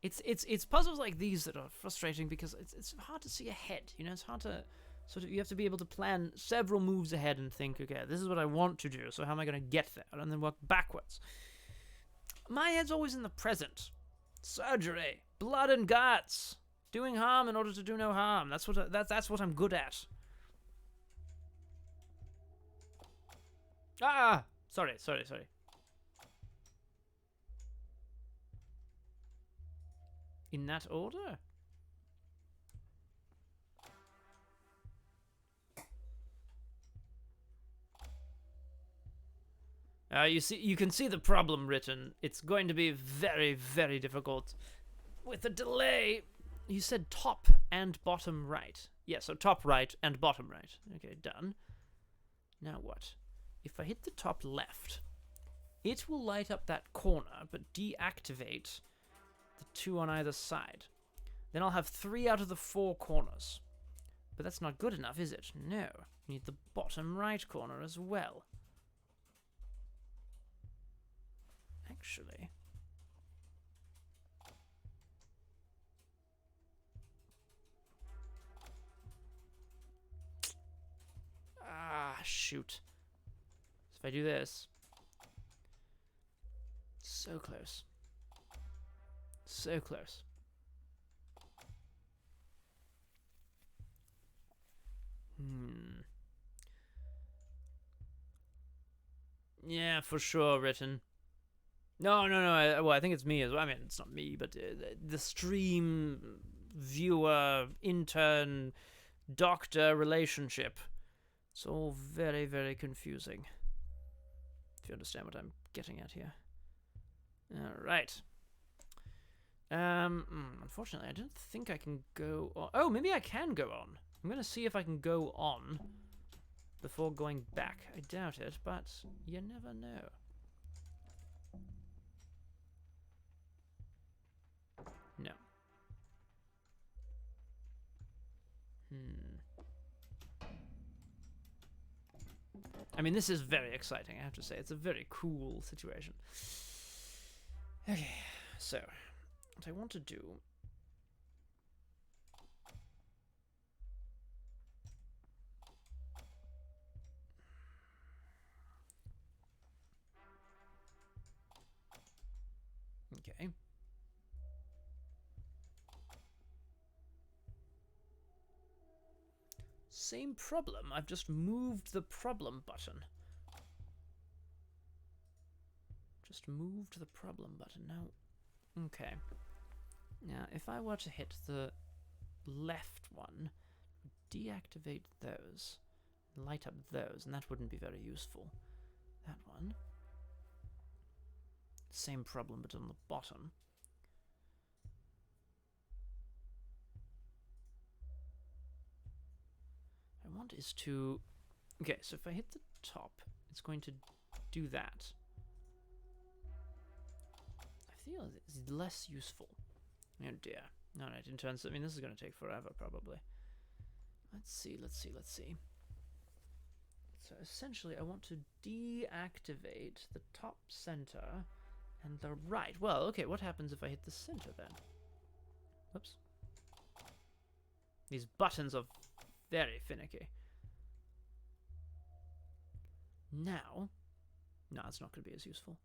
It's puzzles like these that are frustrating because it's hard to see ahead. You know, it's hard to sort of, you have to be able to plan several moves ahead and think, okay, this is what I want to do, so how am I going to get there? And then work backwards. My head's always in the present. Surgery, blood and guts, doing harm in order to do no harm. That's what I'm good at. Ah, sorry. In that order? You can see the problem written. It's going to be very, very difficult. With a delay, you said top and bottom right. Yeah, so top right and bottom right. Okay, done. Now what? If I hit the top left, it will light up that corner, but deactivate the 2 on either side. Then I'll have 3 out of the 4 corners. But that's not good enough, is it? No. You need the bottom right corner as well. Actually... Ah, shoot. So if I do this... So close. So close. Yeah, for sure, written. No. I think it's me as well. I mean, it's not me, but the stream viewer intern doctor relationship. It's all very, very confusing. If you understand what I'm getting at here. All right. Unfortunately, I don't think I can go on. Oh, maybe I can go on. I'm gonna see if I can go on before going back. I doubt it, but you never know. No. I mean, this is very exciting, I have to say. It's a very cool situation. Okay, so what I want to do... Okay. Same problem. I've just moved the problem button. Just moved the problem button. Now, okay. Now, if I were to hit the left one, deactivate those, light up those, and that wouldn't be very useful. That one. Same problem, but on the bottom. What I want is to... Okay, so if I hit the top, it's going to do that. I feel it's less useful. Oh dear. No, in terms of... I mean, this is going to take forever, probably. Let's see. So essentially, I want to deactivate the top center and the right. Well, okay, what happens if I hit the center then? Whoops. These buttons are very finicky. Now... No, it's not going to be as useful.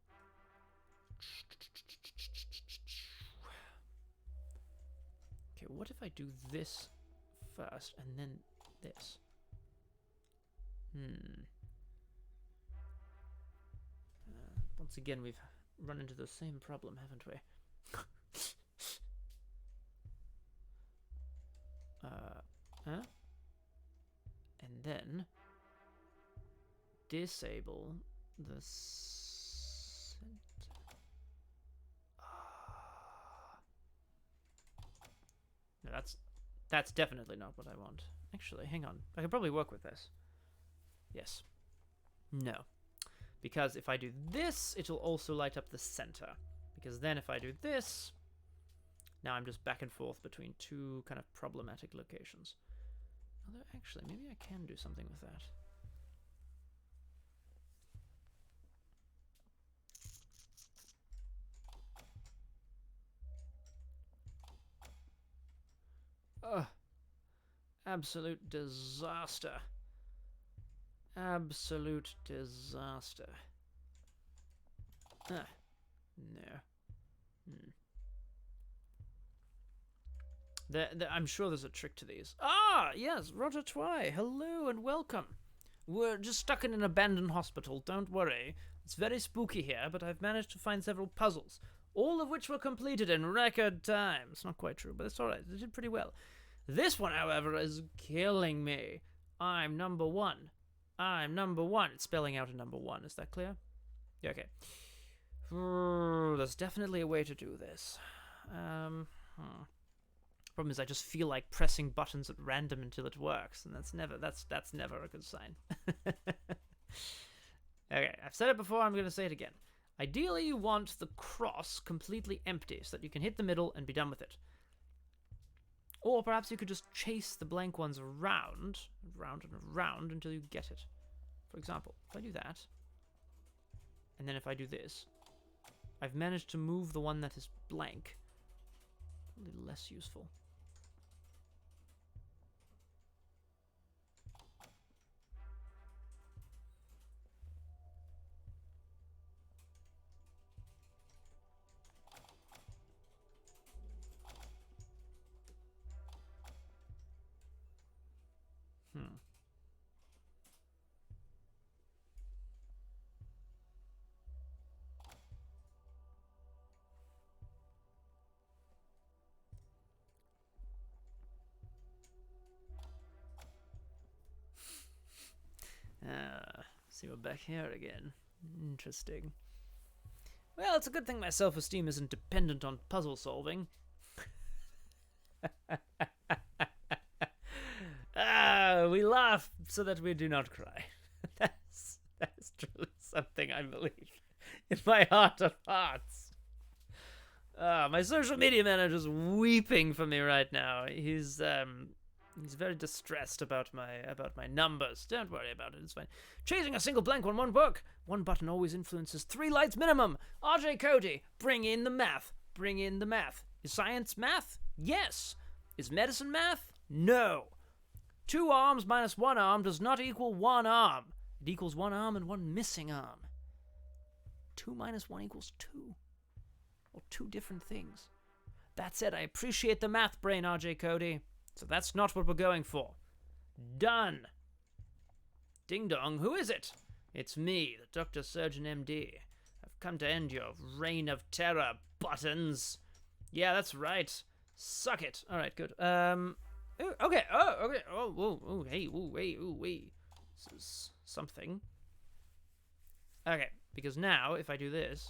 Okay, what if I do this first and then this? Once again, we've run into the same problem, haven't we? Huh? And then disable the center. No, that's definitely not what I want. Actually, hang on. I could probably work with this. Yes. No. Because if I do this, it'll also light up the center. Because then if I do this, now I'm just back and forth between two kind of problematic locations. Although, actually, maybe I can do something with that. Ugh. Absolute disaster. Absolute disaster. Ah. No. I'm sure there's a trick to these. Ah, yes, Roger Twy. Hello and welcome. We're just stuck in an abandoned hospital. Don't worry. It's very spooky here, but I've managed to find several puzzles, all of which were completed in record time. It's not quite true, but it's alright. They did pretty well. This one, however, is killing me. I'm number one. I'm number one. It's spelling out a number one. Is that clear? Yeah, okay. There's definitely a way to do this. Problem is, I just feel like pressing buttons at random until it works, and that's never a good sign. Okay, I've said it before. I'm going to say it again. Ideally, you want the cross completely empty so that you can hit the middle and be done with it. Or perhaps you could just chase the blank ones around and around until you get it. For example, if I do that, and then if I do this, I've managed to move the one that is blank. A little less useful. See, we're back here again. Interesting. Well, it's a good thing my self-esteem isn't dependent on puzzle solving. We laugh so that we do not cry. That's truly something I believe in my heart of hearts. My social media manager's weeping for me right now. He's very distressed about my numbers. Don't worry about it, it's fine. Chasing a single blank on one book. One button always influences 3 lights minimum. RJ Cody, bring in the math. Bring in the math. Is science math? Yes. Is medicine math? No. 2 arms minus 1 arm does not equal 1 arm. It equals 1 arm and 1 missing arm. 2 minus 1 equals 2. Or 2 different things. That said, I appreciate the math brain, RJ Cody. So that's not what we're going for. Done. Ding dong, who is it? It's me, the Dr. Surgeon MD. I've come to end your reign of terror, buttons. Yeah, that's right. Suck it. Alright, good. Okay. Okay. Hey. This is something. Okay, because now, if I do this,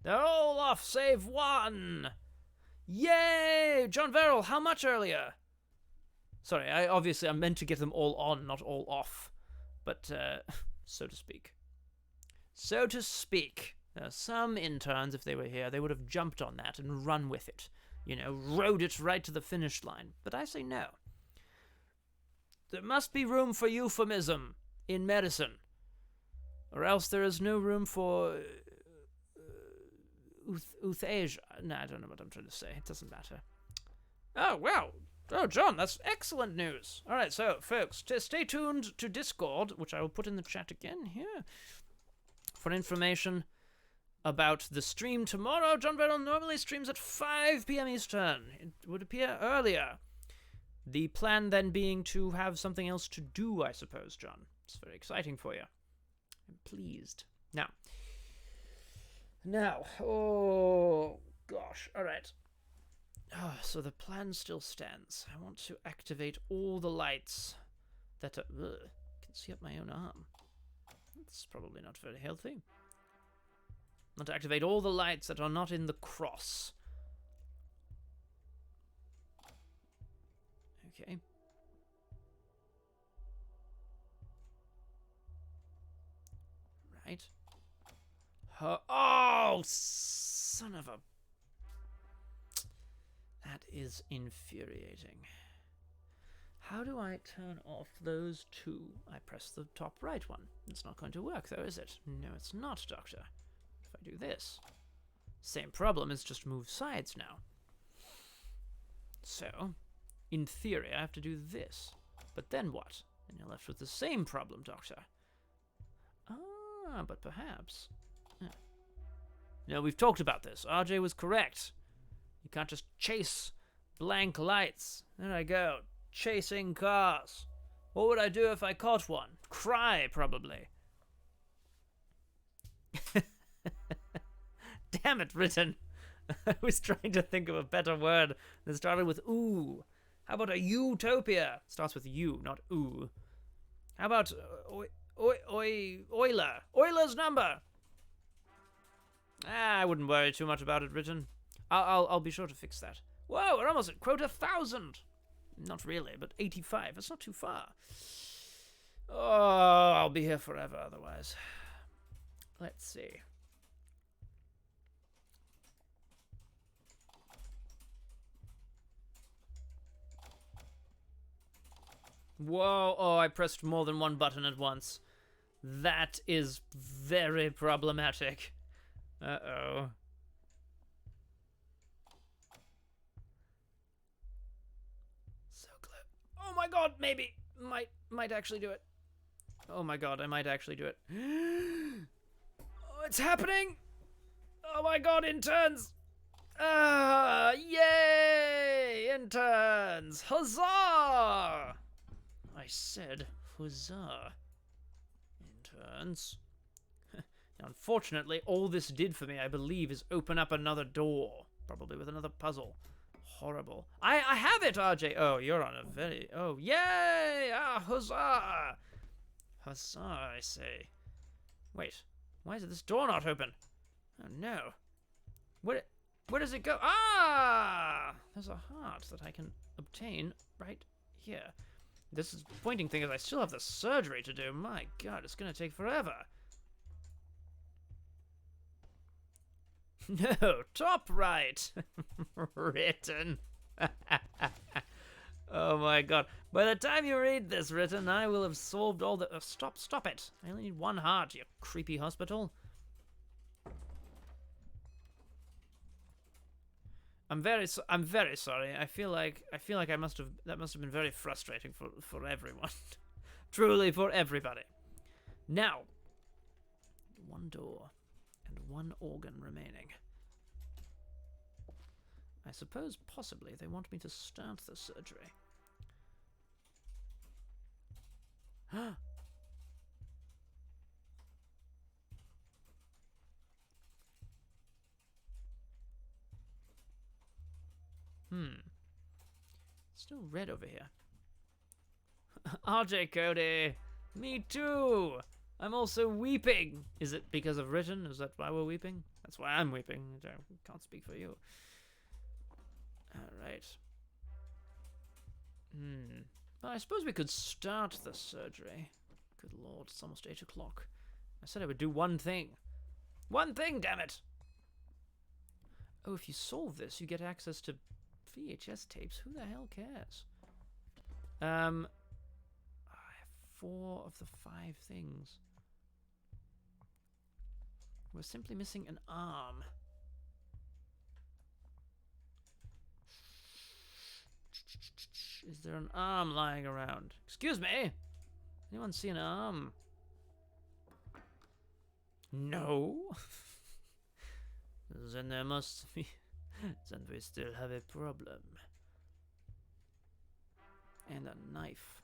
they're all off save 1! Yay! John Verrill, how much earlier? Sorry, I'm meant to get them all on, not all off. But, so to speak. So to speak. Some interns, if they were here, they would have jumped on that and run with it. You know, rode it right to the finish line. But I say no. There must be room for euphemism in medicine. Or else there is no room for euthanasia. No, I don't know what I'm trying to say. It doesn't matter. Oh, well. Oh, John, that's excellent news. All right, so, folks, stay tuned to Discord, which I will put in the chat again here, for information about the stream tomorrow. John Verrill normally streams at 5 p.m. Eastern. It would appear earlier. The plan then being to have something else to do, I suppose, John. It's very exciting for you. I'm pleased. Now, oh, gosh, all right. Oh, so the plan still stands. I want to activate all the lights that are... Ugh, I can see up my own arm. That's probably not very healthy. I want to activate all the lights that are not in the cross. Okay. Right. Oh, son of a... That is infuriating. How do I turn off those 2? I press the top right one. It's not going to work, though, is it? No, it's not, Doctor. If I do this, same problem, it's just move sides now. So, in theory, I have to do this. But then what? And you're left with the same problem, Doctor. Ah, but perhaps... No, we've talked about this. RJ was correct. You can't just chase blank lights. There I go. Chasing cars. What would I do if I caught one? Cry, probably. Damn it, written. I was trying to think of a better word that started with ooh. How about a utopia? Starts with U, not ooh. How about Euler? Euler's number. I wouldn't worry too much about it, written. I'll be sure to fix that. Whoa, we're almost at quota 1,000. Not really, but 85. That's not too far. Oh, I'll be here forever otherwise. Let's see. Whoa, oh, I pressed more than one button at once. That is very problematic. Uh-oh. So close. Oh my god, maybe. Might actually do it. Oh my god, I might actually do it. Oh, it's happening! Oh my god, interns! Yay! Interns! Huzzah! I said huzzah. Interns. Now, unfortunately, all this did for me, I believe, is open up another door. Probably with another puzzle. Horrible. I have it, RJ! Oh, you're on a very... Oh, yay! Ah, huzzah! Huzzah, I say. Wait, why is this door not open? Oh no. Where does it go? Ah! There's a heart that I can obtain right here. This is pointing thing is I still have the surgery to do. My god, it's gonna take forever. No, top right. Written. Oh my god. By the time you read this, Written, I will have solved all the... stop it. I only need one heart, you creepy hospital. I'm very sorry. I feel like that must have been very frustrating for everyone. Truly for everybody. Now, one door and one organ remaining. I suppose possibly they want me to start the surgery. Still red over here. RJ Cody, me too. I'm also weeping. Is it because of Written? Is that why we're weeping? That's why I'm weeping. I can't speak for you. Alright. Well, I suppose we could start the surgery. Good lord, it's almost 8 o'clock. I said I would do one thing. One thing, damn it! Oh, if you solve this, you get access to VHS tapes. Who the hell cares? I have 4 of the 5 things. We're simply missing an arm. Is there an arm lying around? Excuse me? Anyone see an arm? No? Then there must be... Then we still have a problem. And a knife.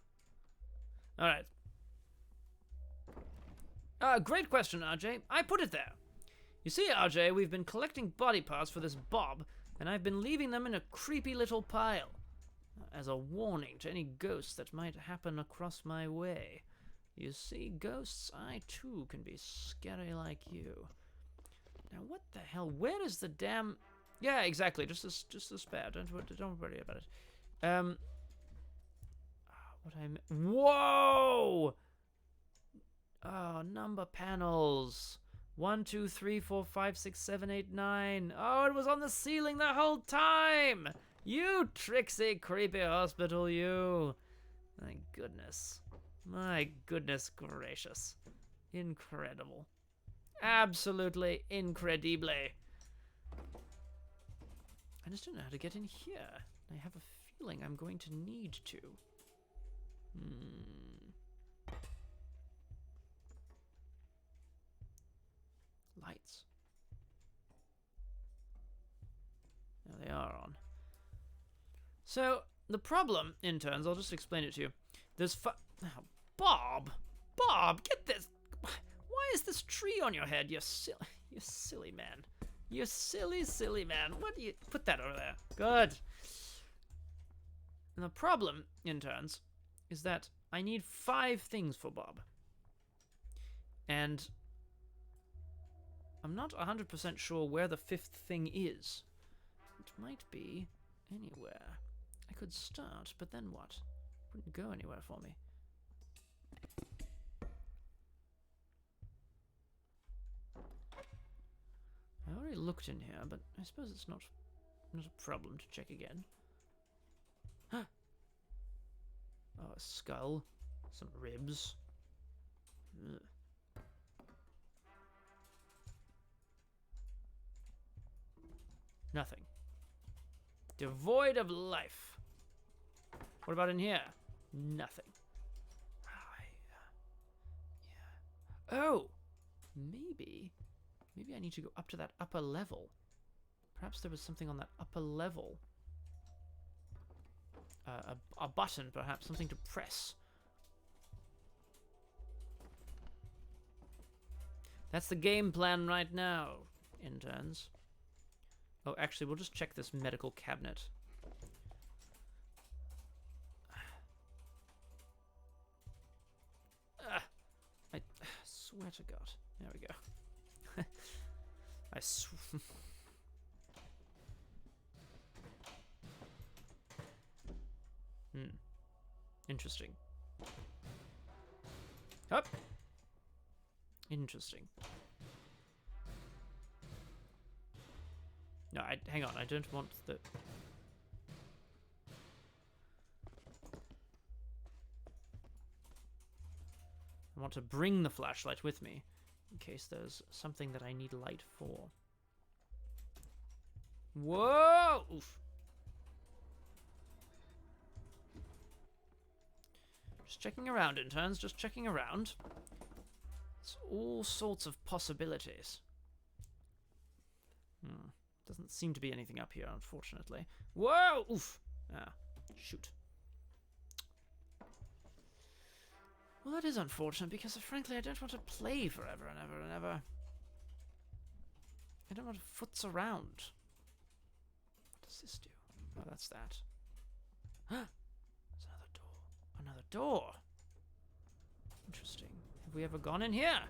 Alright. Great question, RJ. I put it there. You see, RJ, we've been collecting body parts for this Bob, and I've been leaving them in a creepy little pile. As a warning to any ghosts that might happen across my way. You see, ghosts, I too can be scary like you. Now, what the hell? Where is the damn... Yeah, exactly. Just a spare. Don't worry about it. Whoa! Oh, number panels. 1, 2, 3, 4, 5, 6, 7, 8, 9. Oh, it was on the ceiling the whole time! You tricksy, creepy hospital, you. My goodness. My goodness gracious. Incredible. Absolutely incredible. I just don't know how to get in here. I have a feeling I'm going to need to. Lights. Now they are on. So, the problem, interns, I'll just explain it to you. There's Bob! Bob, get this! Why is this tree on your head, you silly man? You silly man. What do you... Put that over there. Good. And the problem, interns, is that I need 5 things for Bob. And I'm not 100% sure where the 5th thing is. It might be anywhere. I could start, but then what? It wouldn't go anywhere for me. I already looked in here, but I suppose it's not a problem to check again. Huh. Oh, a skull. Some ribs. Ugh. Nothing. Devoid of life. What about in here? Nothing. Yeah. Oh! Maybe I need to go up to that upper level. Perhaps there was something on that upper level. A button, perhaps. Something to press. That's the game plan right now, interns. Oh, actually, we'll just check this medical cabinet. I swear to God. There we go. Interesting. Up. Interesting. No, hang on. I don't want the... I want to bring the flashlight with me in case there's something that I need light for. Whoa! Oof. Just checking around, interns. Just checking around. It's all sorts of possibilities. Doesn't seem to be anything up here, unfortunately. Whoa! Oof! Ah, shoot. Well, that is unfortunate, because frankly, I don't want to play forever and ever and ever. I don't want to futz around. What does this do? Oh, that's that. There's another door. Another door! Interesting. Have we ever gone in here?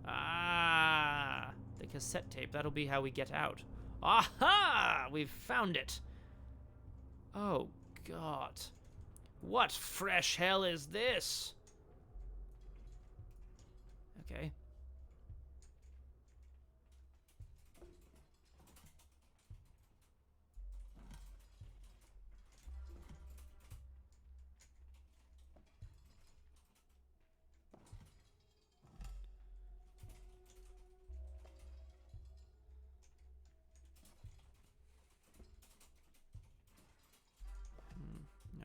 Ah! The cassette tape. That'll be how we get out. Aha! We've found it! Oh, God. What fresh hell is this? Okay.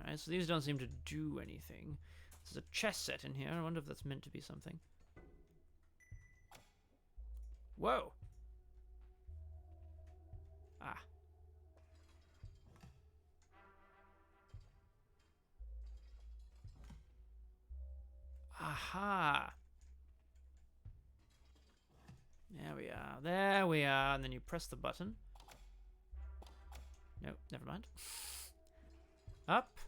Alright, so these don't seem to do anything. There's a chess set in here. I wonder if that's meant to be something. Whoa! Ah. Aha! There we are. There we are. And then you press the button. No, never mind. Up.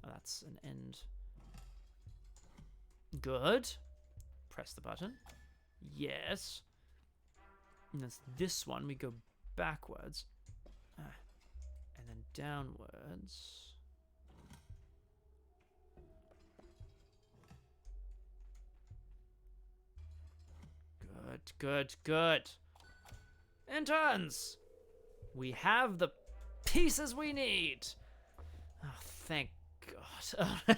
Oh, that's an end. Good. Press the button. Yes. And that's this one. We go backwards. And then downwards. Good, good, good. Interns! We have the pieces we need. Oh, thank God.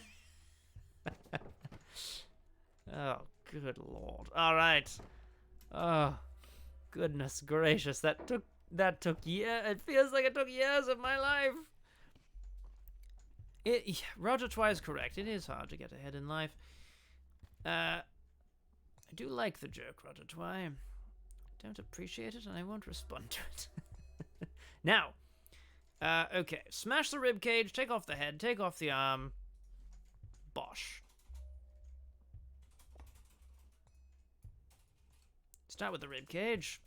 Oh, good Lord. All right. Oh, goodness gracious. That took years. It feels like it took years of my life. Roger Twy is correct. It is hard to get ahead in life. I do like the joke, Roger Twy. I don't appreciate it, and I won't respond to it. Now, okay. Smash the rib cage, take off the head, take off the arm. Bosh. Start with the rib cage.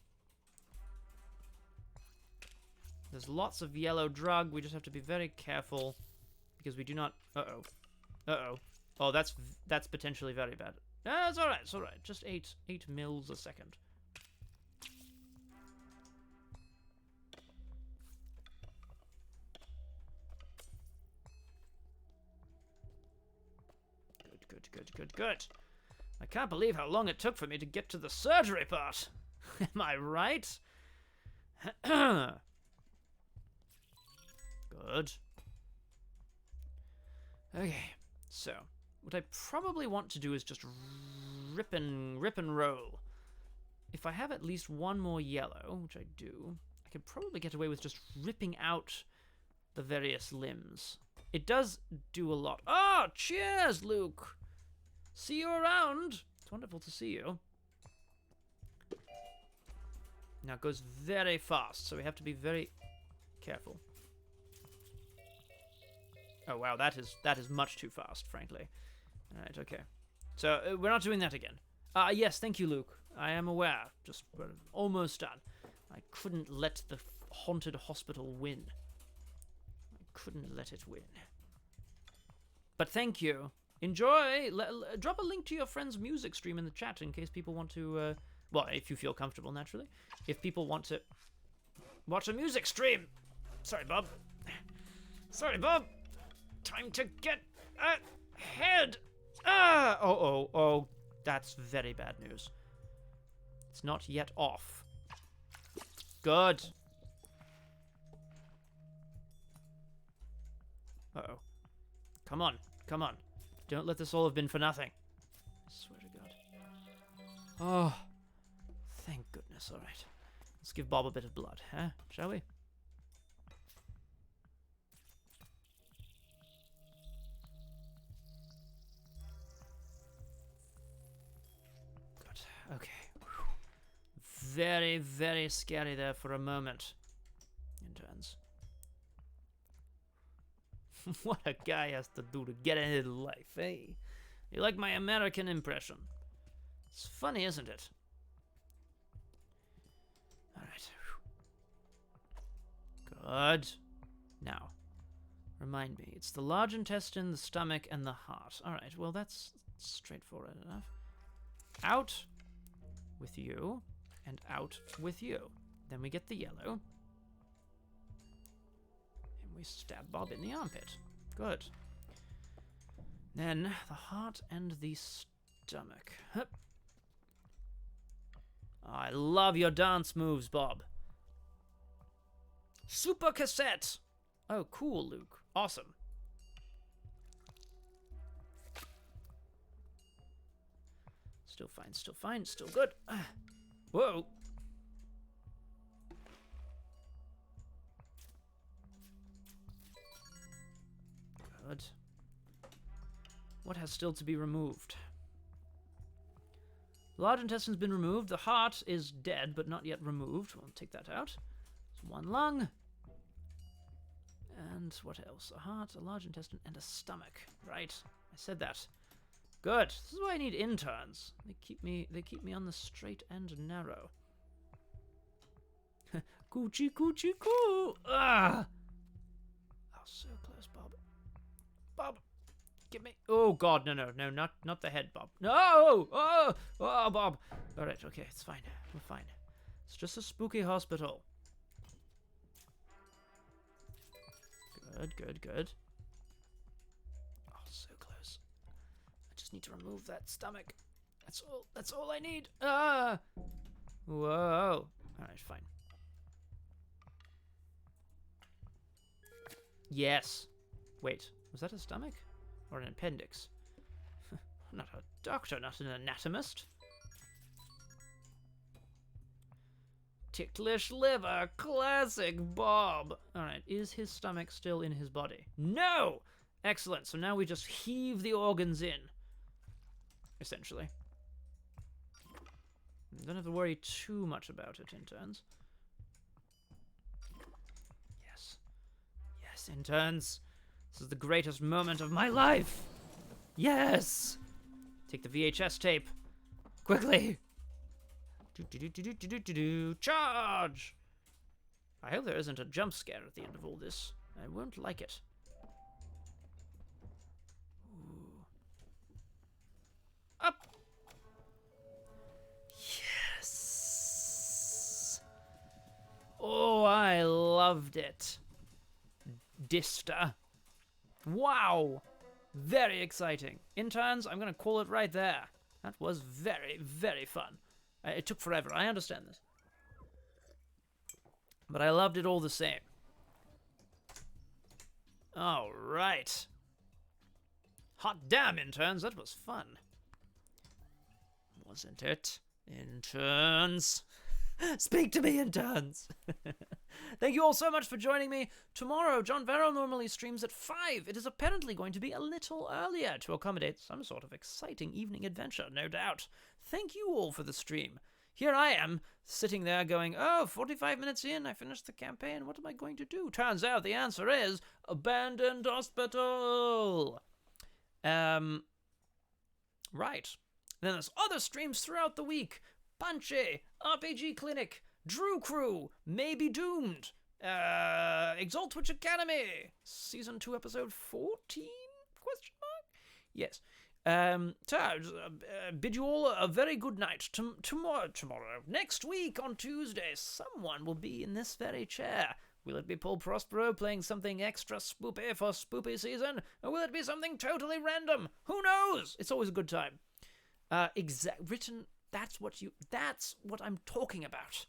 There's lots of yellow drug. We just have to be very careful because we do not... Uh-oh. Uh-oh. Oh, that's potentially very bad. No, it's alright, it's alright. Just 8 mils a second. Good. I can't believe how long it took for me to get to the surgery part. Am I right? Good. Okay, so what I probably want to do is just rip and roll. If I have at least one more yellow, which I do, I could probably get away with just ripping out the various limbs. It does do a lot. Oh, cheers, Luke! See you around! It's wonderful to see you. Now it goes very fast, so we have to be very careful. Oh wow, that is much too fast, frankly. Alright, okay. So, we're not doing that again. Yes, thank you, Luke. I am aware. Just, we're almost done. I couldn't let the haunted hospital win. I couldn't let it win. But thank you. Enjoy. Drop a link to your friend's music stream in the chat in case people want to, well, if you feel comfortable, naturally. If people want to watch a music stream. Sorry, Bob. Sorry, Bob. Time to get ahead. Oh. That's very bad news. It's not yet off. Good. Uh-oh. Come on. Don't let this all have been for nothing. I swear to God. Oh. Thank goodness. All right. Let's give Bob a bit of blood, huh? Shall we? Good. Okay. Whew. Very, very scary there for a moment. Interns. What a guy has to do to get into life, eh? You like my American impression? It's funny, isn't it? Alright. Good. Now, remind me. It's the large intestine, the stomach, and the heart. Alright, well, that's straightforward enough. Out with you, and out with you. Then we get the yellow. We stab Bob in the armpit. Good. Then the heart and the stomach. Hup. Oh, I love your dance moves, Bob. Super cassette. Oh, cool, Luke. Awesome. Still fine, still good. Whoa. Good. What has still to be removed? Large intestine's been removed. The heart is dead, but not yet removed. We'll take that out. There's one lung. And what else? A heart, a large intestine, and a stomach. Right. I said that. Good. This is why I need interns. They keep me on the straight and narrow. Coochie coochie coo. Ah. Oh, so close, Bob. Bob, give me. Oh God, no, not the head, Bob. No, oh, Bob. All right, okay, it's fine. We're fine. It's just a spooky hospital. Good. Oh, so close. I just need to remove that stomach. That's all I need. Ah. Whoa. All right, fine. Yes. Wait. Was that a stomach? Or an appendix? I'm not a doctor, not an anatomist. Ticklish liver, classic Bob. Alright, is his stomach still in his body? No! Excellent, so now we just heave the organs in. Essentially. Don't have to worry too much about it, interns. Yes, interns. This is the greatest moment of my life! Yes! Take the VHS tape. Quickly! Charge! I hope there isn't a jump scare at the end of all this. I won't like it. Ooh. Up! Yes! Oh, I loved it. Dista. Wow! Very exciting. Interns, I'm going to call it right there. That was very, very fun. It took forever, I understand this. But I loved it all the same. All right. Hot damn, interns, that was fun. Wasn't it? Interns. Speak to me, interns. Thank you all so much for joining me. Tomorrow, John Verrill normally streams at 5. It is apparently going to be a little earlier to accommodate some sort of exciting evening adventure, no doubt. Thank you all for the stream. Here I am, sitting there going, oh, 45 minutes in, I finished the campaign, what am I going to do? Turns out the answer is, abandoned hospital. Right. Then there's other streams throughout the week. Punchy, RPG Clinic, Drew Crew, Maybe Doomed, Exalt Witch Academy, Season 2, Episode 14? Question mark? Yes. Bid you all a very good night. Tomorrow, next week on Tuesday, someone will be in this very chair. Will it be Paul Prospero playing something extra spoopy for spoopy season? Or will it be something totally random? Who knows? It's always a good time. Written, that's what I'm talking about.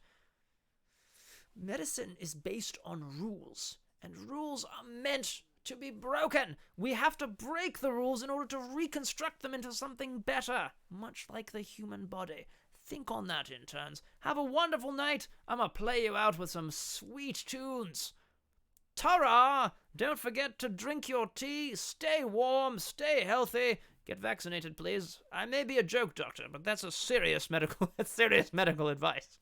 Medicine is based on rules, and rules are meant to be broken. We have to break the rules in order to reconstruct them into something better, much like the human body. Think on that, interns. Have a wonderful night. I'm gonna play you out with some sweet tunes. Ta-ra! Don't forget to drink your tea, stay warm, stay healthy. Get vaccinated, please. I may be a joke doctor, but that's serious medical advice.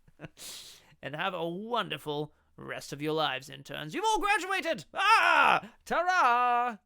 And have a wonderful rest of your lives, interns. You've all graduated! Ah! Ta-ra!